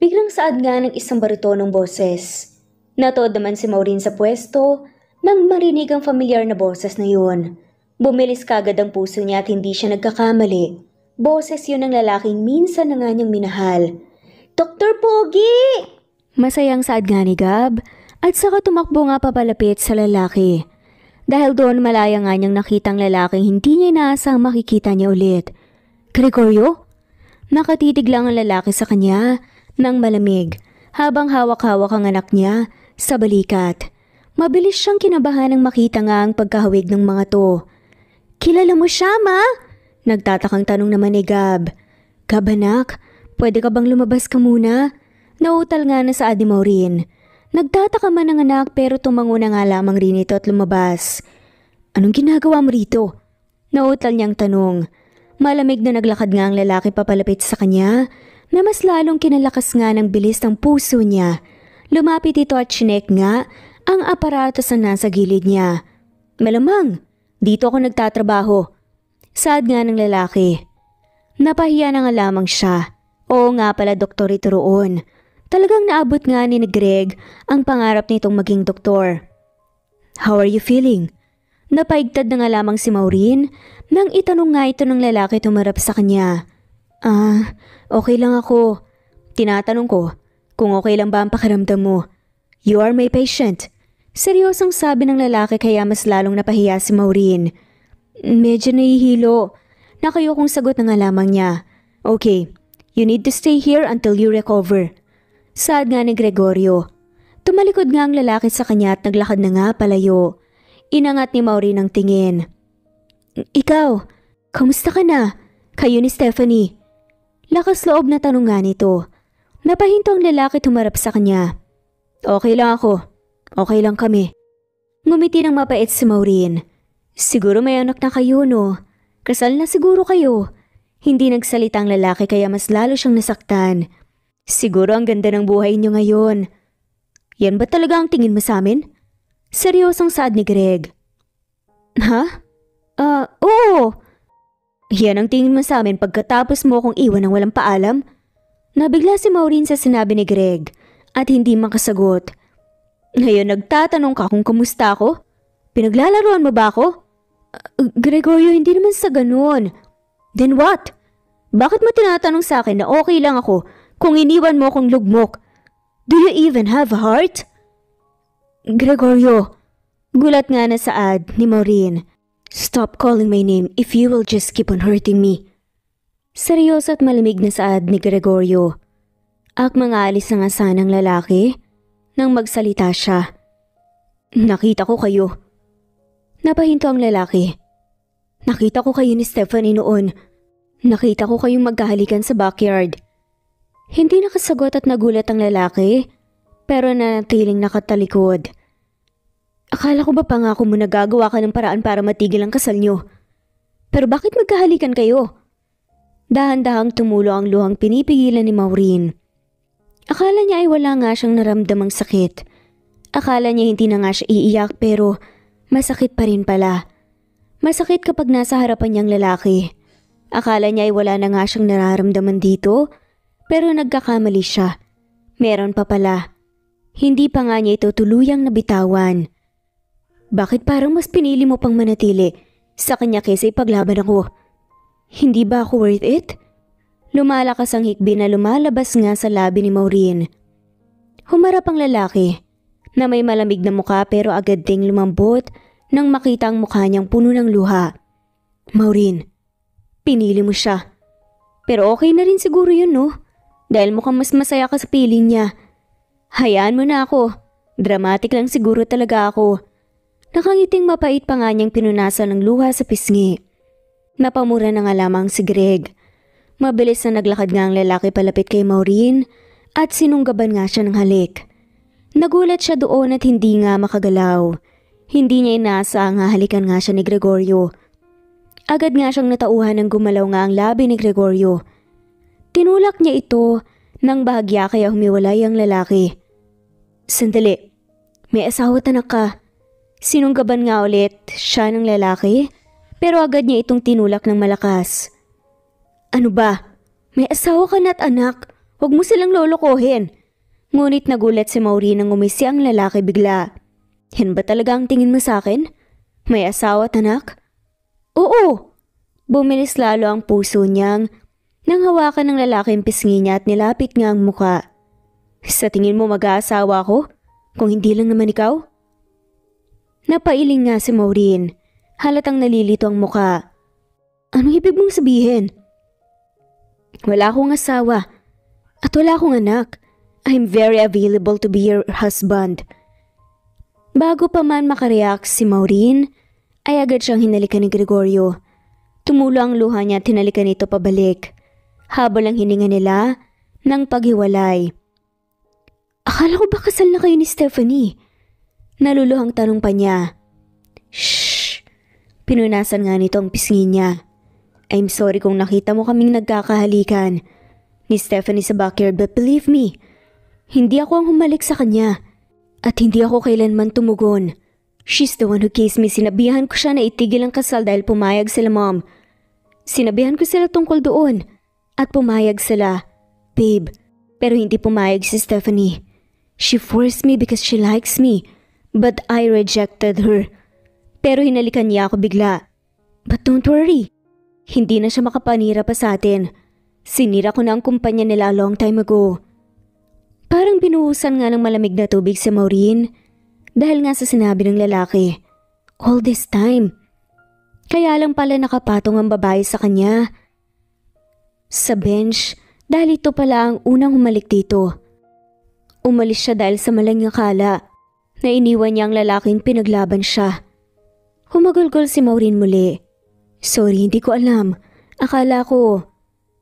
Biglang saad nga ng isang baritonong boses. Natood naman si Maureen sa pwesto nang marinig ang familiar na boses na yun. Bumilis kagad ang puso niya at hindi siya nagkakamali. Boses yun ng lalaking minsan na nga niyang minahal. Dr. Pogi! Masayang saad nga ni Gab at saka tumakbo nga papalapit sa lalaki. Dahil doon malaya nga niyang nakitang lalaking hindi niya inaasang makikita niya ulit. Gregorio? Nakatitig lang ang lalaki sa kanya nang malamig habang hawak-hawak ang anak niya sa balikat. Mabilis siyang kinabahan nang makita nga ang pagkahawig ng mga to. Kilala mo siya, ma? Nagtatakang tanong naman ni Gab. Gab anak, pwede ka bang lumabas ka muna? Nautal nga na saad ni Maureen. Nagtataka man ang anak pero tumango na nga lamang rin ito at lumabas. Anong ginagawa mo rito? Nautal niyang tanong. Malamig na naglakad nga ang lalaki papalapit sa kanya na mas lalong kinalakas nga ng bilis ng puso niya. Lumapit ito at chinek nga ang aparatos na nasa gilid niya. Malamang, dito ako nagtatrabaho. Saad nga ng lalaki. Napahiya na nga lamang siya. Oo nga pala doktor ito roon. Talagang naabot nga ni Greg ang pangarap nitong maging doktor. How are you feeling? Napaigtad na nga lamang si Maureen nang itanong nga ito ng lalaki tumarap sa kanya. Okay lang ako. Tinatanong ko kung okay lang ba ang pakiramdam mo. You are my patient. Seryosong sabi ng lalaki kaya mas lalong napahiya si Maureen. Medyo nahihilo. Nakayokong sagot na nga lamang niya. Okay, you need to stay here until you recover. Saad nga ni Gregorio. Tumalikod nga ang lalaki sa kanya at naglakad na nga palayo. Inangat ni Maureen ang tingin. Ikaw, kamusta ka na? Kayo ni Stephanie. Lakas loob na tanong nga nito. Napahinto ang lalaki tumarap sa kanya. Okay lang ako. Okay lang kami. Ngumiti ng mapait si Maureen. Siguro may anak na kayo no? Kasal na siguro kayo. Hindi nagsalita ang lalaki kaya mas lalo siyang nasaktan. Siguro ang ganda ng buhay niyo ngayon. Yan ba talaga ang tingin mo sa amin? Seryosong saad ni Greg. Ha? Oo. Yan ang tingin mo sa amin pagkatapos mo akong iwan ng walang paalam? Nabigla si Maureen sa sinabi ni Greg at hindi makasagot. Ngayon nagtatanong ka kung kamusta ako? Pinaglalaroan mo ba ako? Gregorio, hindi naman sa ganun. Then what? Bakit mo tinatanong sa akin na okay lang ako kung iniwan mo akong lugmok? Do you even have a heart? Gregorio, gulat nga na saad ni Maureen. Stop calling my name if you will just keep on hurting me. Seryoso at malamig na saad ni Gregorio. Mga alis na nga sanang lalaki nang magsalita siya. Nakita ko kayo. Napahinto ang lalaki. Nakita ko kayo ni Stephanie noon. Nakita ko kayong magkahalikan sa backyard. Hindi nakasagot at nagulat ang lalaki pero nanatiling nakatalikod. Akala ko ba pangako mo nagagawa ka ng paraan para matigil ang kasal nyo? Pero bakit magkahalikan kayo? Dahan-dahang tumulo ang luhang pinipigilan ni Maureen. Akala niya ay wala nga siyang naramdamang sakit. Akala niya hindi na nga siya iiyak pero masakit pa rin pala. Masakit kapag nasa harapan niyang lalaki. Akala niya ay wala na nga siyang nararamdaman dito pero nagkakamali siya. Meron pa pala. Hindi pa nga niya ito tuluyang nabitawan. Bakit parang mas pinili mo pang manatili sa kanya kaysa ipaglaban ako? Hindi ba ako worth it? Lumalakas ang hikbi na lumalabas nga sa labi ni Maureen. Humarap ang lalaki na may malamig na muka pero agad ding lumambot nang makita ang mukha niyang puno ng luha. Maureen, pinili mo siya. Pero okay na rin siguro yun, no? Dahil mukhang mas masaya ka sa piling niya. Hayaan mo na ako. Dramatic lang siguro talaga ako. Nakangiting mapait pa nga niyang pinunasan ng luha sa pisngi. Napamura na nga lamang si Greg. Mabilis na naglakad nga ang lalaki palapit kay Maureen at sinunggaban nga siya ng halik. Nagulat siya doon at hindi nga makagalaw. Hindi niya inaasa nga halikan nga siya ni Gregorio. Agad nga siyang natauhan ng gumalaw nga ang labi ni Gregorio. Tinulak niya ito nang bahagya kaya humiwalay ang lalaki. Sandali, may asawa tanak ka. Sinunggaban nga ulit siya ng lalaki pero agad niya itong tinulak ng malakas. Ano ba? May asawa ka na't anak. Huwag mo silang lolokohin. Ngunit nagulat si Maureen nang umisi ang lalaki bigla. Yan ba talaga ang tingin mo sa akin? May asawa at anak? Oo! Bumilis lalo ang puso niyang nang hawakan ng lalaki ang pisngi niya at nilapit nga ang muka. Sa tingin mo mag-aasawa ko? Kung hindi lang naman ikaw? Napailing nga si Maureen. Halatang nalilito ang muka. Anong ibig mong sabihin? Wala akong asawa. At wala akong anak. I'm very available to be your husband. Bago pa man makareact si Maureen, ay agad siyang hinalikan ni Gregorio. Tumulo ang luha niya at hinalikan ito pabalik. Habol ang hininga nila ng paghiwalay. Akala ko ba kasal na kayo ni Stephanie? Naluluhang tanong pa niya. Shhh! Pinunasan nga nito ang pisngi niya. I'm sorry kung nakita mo kaming nagkakahalikan ni Stephanie sa backyard but believe me, hindi ako ang humalik sa kanya at hindi ako kailanman tumugon. She's the one who kissed me. Sinabihan ko siya na itigil ang kasal dahil pumayag sila mom. Sinabihan ko sila tungkol doon at pumayag sila, babe, pero hindi pumayag si Stephanie. She forced me because she likes me but I rejected her. Pero hinalikan niya ako bigla. But don't worry. Hindi na siya makapanira pa sa atin. Sinira ko na ang kumpanya nila a long time ago. Parang binuhusan nga ng malamig na tubig si Maureen dahil nga sa sinabi ng lalaki. All this time. Kaya lang pala nakapatong ang babae sa kanya. Sa bench dahil ito pala ang unang humalik dito. Umalis siya dahil sa malang akala na iniwan niya ang lalaking pinaglaban siya. Humagulgol si Maureen muli. Sorry, hindi ko alam. Akala ko...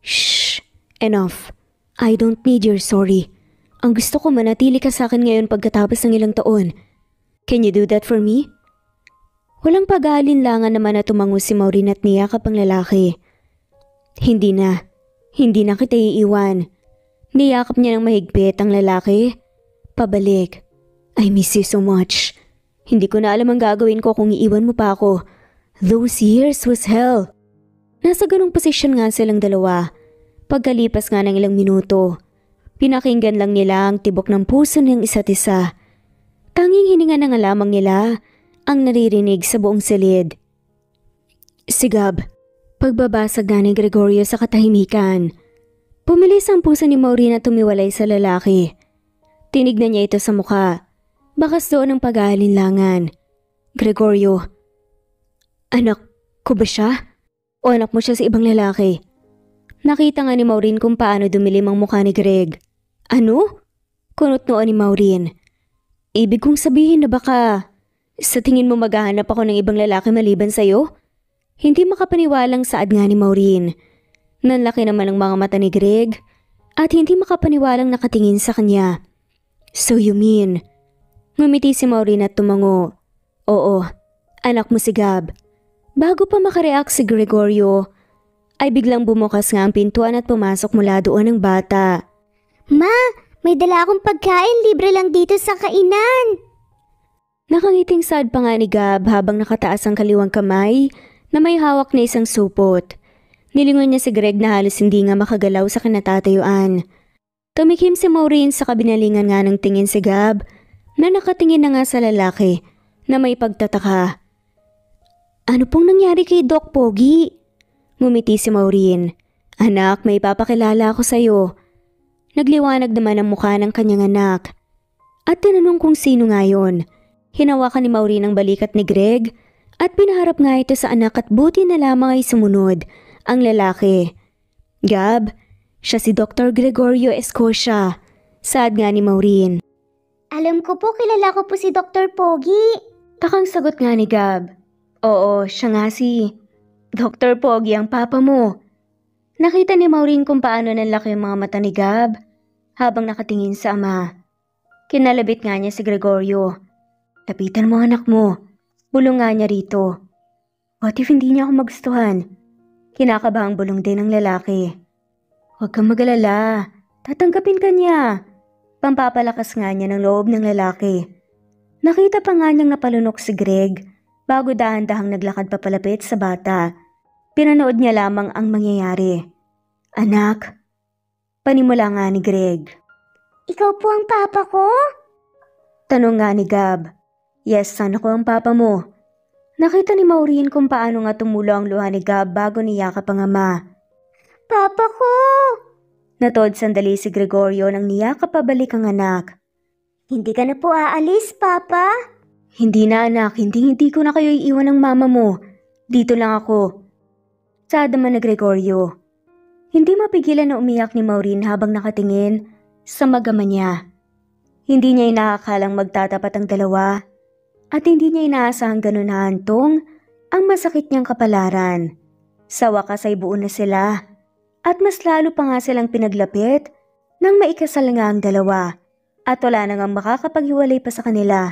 Shh! Enough. I don't need your sorry. Ang gusto ko manatili ka sa akin ngayon pagkatapos ng ilang taon. Can you do that for me? Walang pag-aalinlangan naman na tumango si Maureen at niyakap ang lalaki. Hindi na. Hindi na kita iiwan. Niyakap niya ng mahigpit ang lalaki. Pabalik. I miss you so much. Hindi ko na alam ang gagawin ko kung iiwan mo pa ako. Those years was hell. Nasa ganong posisyon nga silang dalawa. Pagkalipas nga ng ilang minuto, pinakinggan lang nila ang tibok ng puso ng isa't isa. Tanging hininga na nga lamang nila ang naririnig sa buong silid. Sigab, pagbabasag nga ni Gregorio sa katahimikan. Pumilis ang puso ni Maureen at tumiwalay sa lalaki. Tinignan niya ito sa mukha. Bakas doon ang pag-aalinlangan. Gregorio, anak ko ba siya? O anak mo siya sa ibang lalaki? Nakita nga ni Maureen kung paano dumilim ang mukha ni Greg. Ano? Kunot noon ni Maureen. Ibig kong sabihin na baka sa tingin mo maghahanap ako ng ibang lalaki maliban sa'yo? Hindi makapaniwalang saad nga ni Maureen. Nanlaki naman ang mga mata ni Greg at hindi makapaniwalang nakatingin sa kanya. So you mean? Ngumiti si Maureen at tumango. Oo, anak mo si Gab. Bago pa makareact si Gregorio, ay biglang bumukas nga ang pintuan at pumasok mula doon ang bata. Ma, may dala akong pagkain, libre lang dito sa kainan. Nakangiting sad pa nga ni Gab habang nakataas ang kaliwang kamay na may hawak na isang supot. Nilingon niya si Greg na halos hindi nga makagalaw sa kinatatayuan. Tumikim si Maureen sa kabinalingan nga ng tingin si Gab na nakatingin na nga sa lalaki na may pagtataka. Ano pong nangyari kay Doc Pogi? Ngumiti si Maureen. Anak, may papakilala ako sa'yo. Nagliwanag naman ang mukha ng kanyang anak. At tinanong kung sino nga yun. Hinawakan ni Maureen ang balikat ni Greg at pinaharap nga ito sa anak at buti na lamang ay sumunod ang lalaki. Gab, siya si Dr. Gregorio Escocia. Saad nga ni Maureen. Alam ko po, kilala ko po si Dr. Pogi. Takang sagot nga ni Gab. Oo, siya nga si Dr. Pogi ang papa mo. Nakita ni Maureen kung paano nanlaki ang mga mata ni Gab habang nakatingin sa ama. Kinalabit nga niya si Gregorio. Lapitan mo anak mo. Bulong nga niya rito. What if hindi niya ako magustuhan? Kinakabahang bulong din ng lalaki. Huwag kang mag-alala. Tatanggapin ka niya. Pampapalakas nga niya ng loob ng lalaki. Nakita pa nga niyang napalunok si Greg bago dahan-dahang naglakad papalapit sa bata. Pinanood niya lamang ang mangyayari. Anak, panimula nga ni Greg. Ikaw po ang papa ko? Tanong nga ni Gab. Yes, son, ako ang papa mo. Nakita ni Maureen kung paano nga tumulo ang luha ni Gab bago niyakap ang ama. Papa ko! Natod sandali si Gregorio nang niyakap pabalik ang anak. Hindi ka na po aalis, Papa? Hindi na anak, hindi ko na kayo iiwan ng mama mo. Dito lang ako. Saad naman na Gregorio. Hindi mapigilan na umiyak ni Maureen habang nakatingin sa magama niya. Hindi niya inakakalang magtatapat ang dalawa at hindi niya inaasahang ganun hahantong ang masakit niyang kapalaran. Sa wakas ay buo na sila at mas lalo pa nga silang pinaglapit nang maikasal nga ang dalawa at wala na ngang makakapaghiwalay pa sa kanila.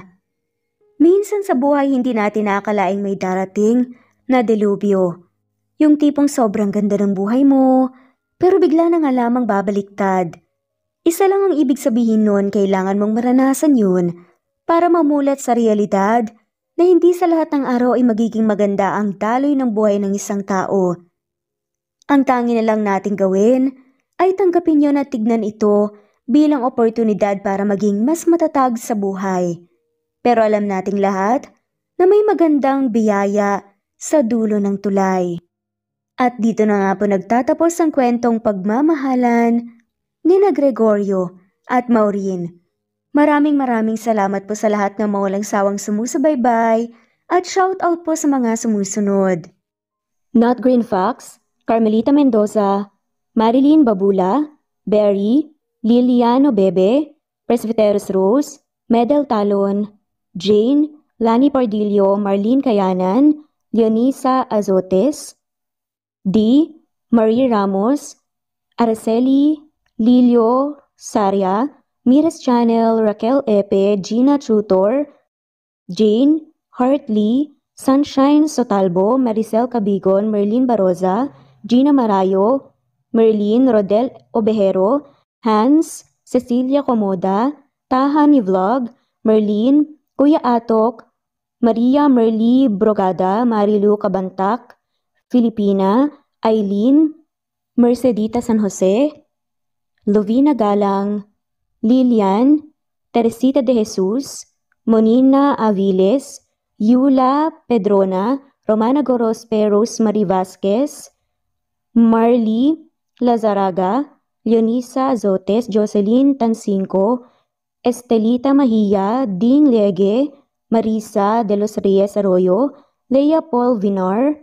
Minsan sa buhay hindi natin nakakalaing may darating na delubyo. Yung tipong sobrang ganda ng buhay mo pero bigla na nga lamang babaliktad. Isa lang ang ibig sabihin nun, kailangan mong maranasan yun para mamulat sa realidad na hindi sa lahat ng araw ay magiging maganda ang daloy ng buhay ng isang tao. Ang tangi na lang nating gawin ay tanggapin yun at tignan ito bilang oportunidad para maging mas matatag sa buhay. Pero alam nating lahat na may magandang biyaya sa dulo ng tulay. At dito na nga po nagtatapos ang kwentong pagmamahalan ni Gregorio at Maureen. Maraming salamat po sa lahat ng walang sawang sumusubaybay at shoutout po sa mga sumusunod. Not Green Fox, Carmelita Mendoza, Marilyn Babula, Berry, Liliano Bebe, Presbyteros Rose, Medel Talon, Jane, Lani Pardillo, Marlene Kayanan, Leonisa Azotes, D. Marie Ramos, Araceli, Lilio Saria, Miras Channel, Raquel Epe, Gina Tutor, Jane, Hartley, Sunshine Sotalbo, Maricel Cabigon, Merlin Baroza, Gina Marayo, Merlin Rodel Obejero, Hans, Cecilia Comoda, Taha ni Vlog, Merlin, Kuya Atok, Maria Merly Brogada, Marilu Cabantac, Filipina, Eileen, Mercedita San Jose, Lovina Galang, Lilian, Teresita de Jesus, Monina Aviles, Yula Pedrona, Romana Gorospe, Rosemary Vasquez, Marley Lazaraga, Leonisa Azotes, Jocelyn Tancinco, Estelita Mahia, Ding Lege, Marisa de los Reyes Arroyo, Leia Paul Vinar,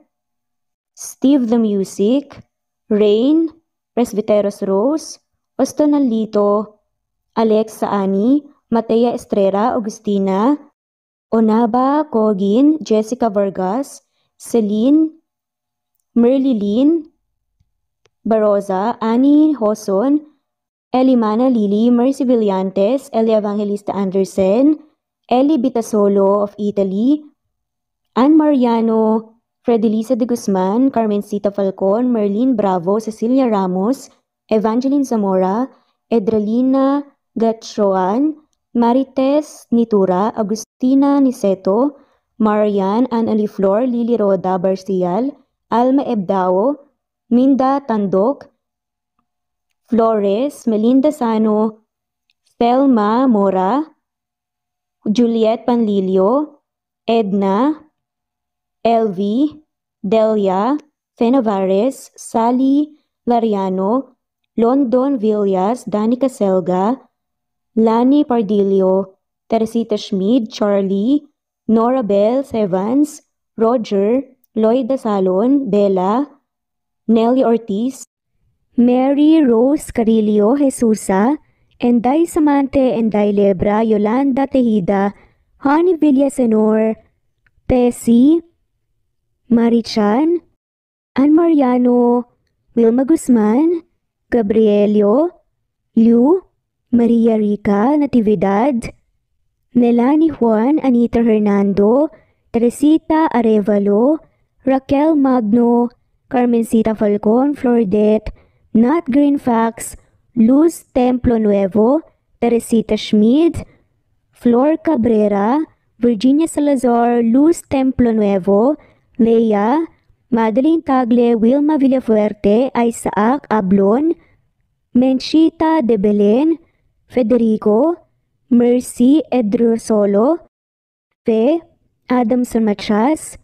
Steve the Music, Rain, Presbyteros Rose, Ostonalito, Alex Saani, Matea Estrera, Agustina, Onaba Cogin, Jessica Vargas, Celine, Merlilyn Baroza, Annie Hoson, Elimana Lili, Mercy Villantes, Eli Evangelista Anderson, Eli Bitasolo of Italy, Ann Mariano, Fredelisa de Guzman, Carmencita Falcon, Merlin Bravo, Cecilia Ramos, Evangeline Zamora, Edralina Gatchoan, Marites Nitura, Agustina Niceto, Marian, Ann Aliflor, Lily Roda Barcial, Alma Ebdao, Minda Tandok, Flores, Melinda Sano, Thelma Mora, Juliet Panlilio, Edna, LV, Delia, Fenavares, Sally, Lariano, London Villas, Danica Selga, Lani Pardillo, Teresita Schmid, Charlie, Nora Bells Evans, Roger, Lloyd Dasalon, Bella, Nelly Ortiz, Mary Rose Carillo Jesusa, Enday Samante, Enday Lebra, Yolanda Tejida, Honey Villasenor, Tessie, Marichan, Ann Mariano, Wilma Guzman, Gabrielio, Liu, Maria Rica Natividad, Nelani Juan, Anita Hernando, Teresita Arevalo, Raquel Magno, Carmencita Falcon, Flordet, Nat Greenfax, Luz Templo Nuevo, Teresita Schmid, Flor Cabrera, Virginia Salazar, Luz Templo Nuevo, Leia, Madeline Tagle, Wilma Villafuerte, Isaac Ablon, Menchita de Belen, Federico, Mercy Edrosolo, Fe, Adamson Machas,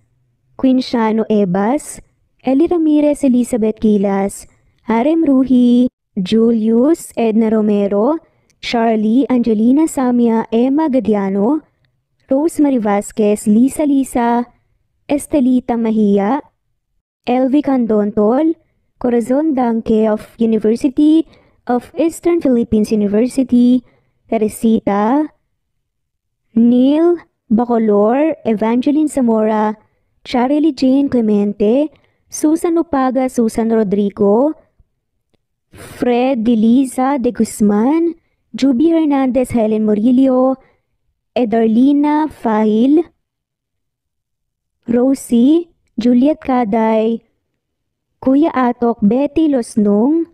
Quinciano Ebas, Eli Ramirez Elizabeth Gilas, Harem Ruhi, Julius Edna Romero, Charlie Angelina Samia Emma Gadiano, Rosemary Vasquez, Lisa, Estelita Mahia, Elvi Candontol, Corazon Danke of University of Eastern Philippines University, Teresita, Neil Bacolor, Evangeline Zamora, Charlie Jane Clemente, Susan Upaga, Susan Rodrigo, Fred Deliza de Guzman, Juby Hernandez, Helen Murillo, Edarlina Fahil, Rosie, Juliet Kaday, Kuya Atok, Betty Losnong,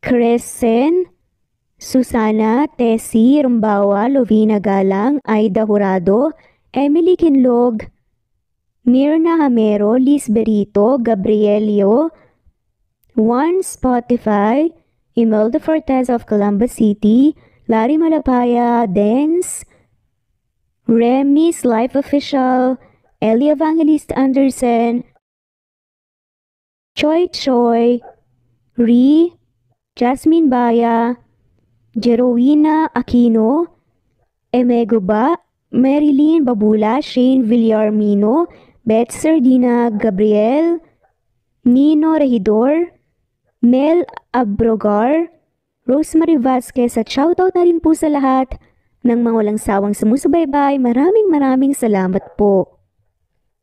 Crescen, Susana, Tessie, Rumbawa, Lovina Galang, Aida Jurado, Emily Kinlog, Mirna Hamero, Liz Berito, Gabrielio, Juan Spotify, Imelda Fortes of Columbus City, Larry Malapaya, Dance, Remy's Life Official, Ellie Evangelist Anderson, Choi, Ree, Jasmine Baya, Jerowina Aquino, Emeguba, Marilyn Babula, Shane Villarmino, Beth Sardina, Gabriel, Nino Regidor, Mel Abrogar, Rosemary Vasquez at shoutout na rin po sa lahat ng mga walang sawang sumusubaybay. Maraming salamat po.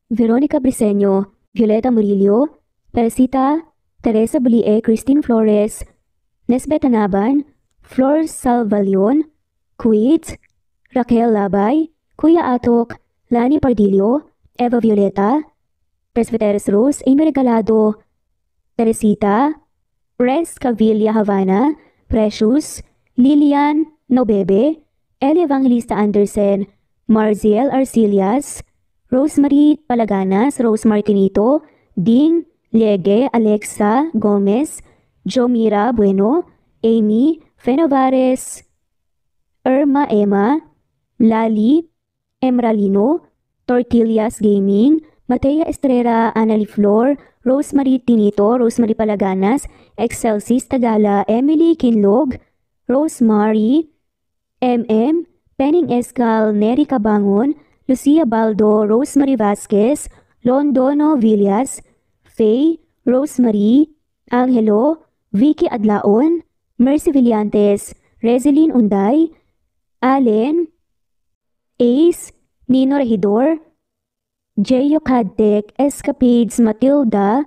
Veronica Briseño, Violeta Murillo, Teresita, Teresa Bulie, Christine Flores, Nesbeth Anaban, Flor Salvalion, Kuwait, Raquel Labay, Kuya Atok, Lani Pardillo, Eva Violeta, Presbyteres Rose, Amy Regalado, Teresita, Pres Cavilla Havana, Precious, Lilian Nobebe, Eli Evangelista Anderson, Marziel Arcilias, Rosemary Palaganas, Rose Martinito, Ding Liege, Alexa Gomez, Jomira Bueno, Amy Fenovares, Irma Emma, Lali Emralino, Tortillas Gaming, Matea Estrera, Anali Flor, Rosemary Tinito, Rosemary Palaganas, Excelsis Tagala, Emily Kinlog, Rosemary, MM, Penning Escal, Neri Cabangon, Lucia Baldo, Rosemary Vasquez, Londono Villas, Faye, Rosemary, Angelo, Vicky Adlaon, Mercy Villantes, Rezeline Unday, Allen, Ace, Nino Regidor, Jeyo Cadtec, Escapades Matilda,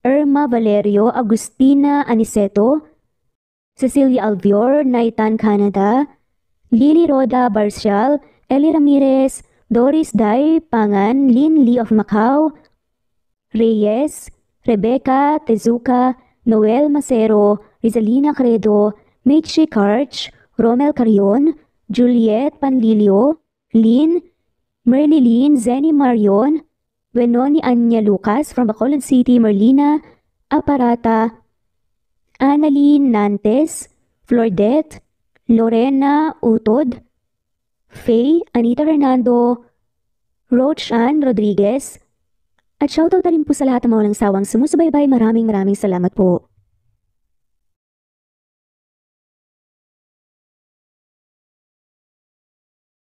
Irma Valerio, Agustina Aniceto, Cecilia Alvior, Naitan Canada, Lily Roda Barcial, Eli Ramirez, Doris Day Pangan, Lynn Lee of Macau, Reyes, Rebecca Tezuka, Noel Macero, Rizalina Credo, Mitchie Karch, Romel Carion, Juliet Panlilio, Lynn, Merlilyn Zenny Marion, Wenoni Anya Lucas from Bacolod City, Merlina Aparata, Annalyn Nantes, Flordet, Lorena Utod, Faye, Anita Hernando, Rochan Rodriguez, At shoutout na rin po sa lahat ng mga walang sawang sumusubaybay. Maraming salamat po.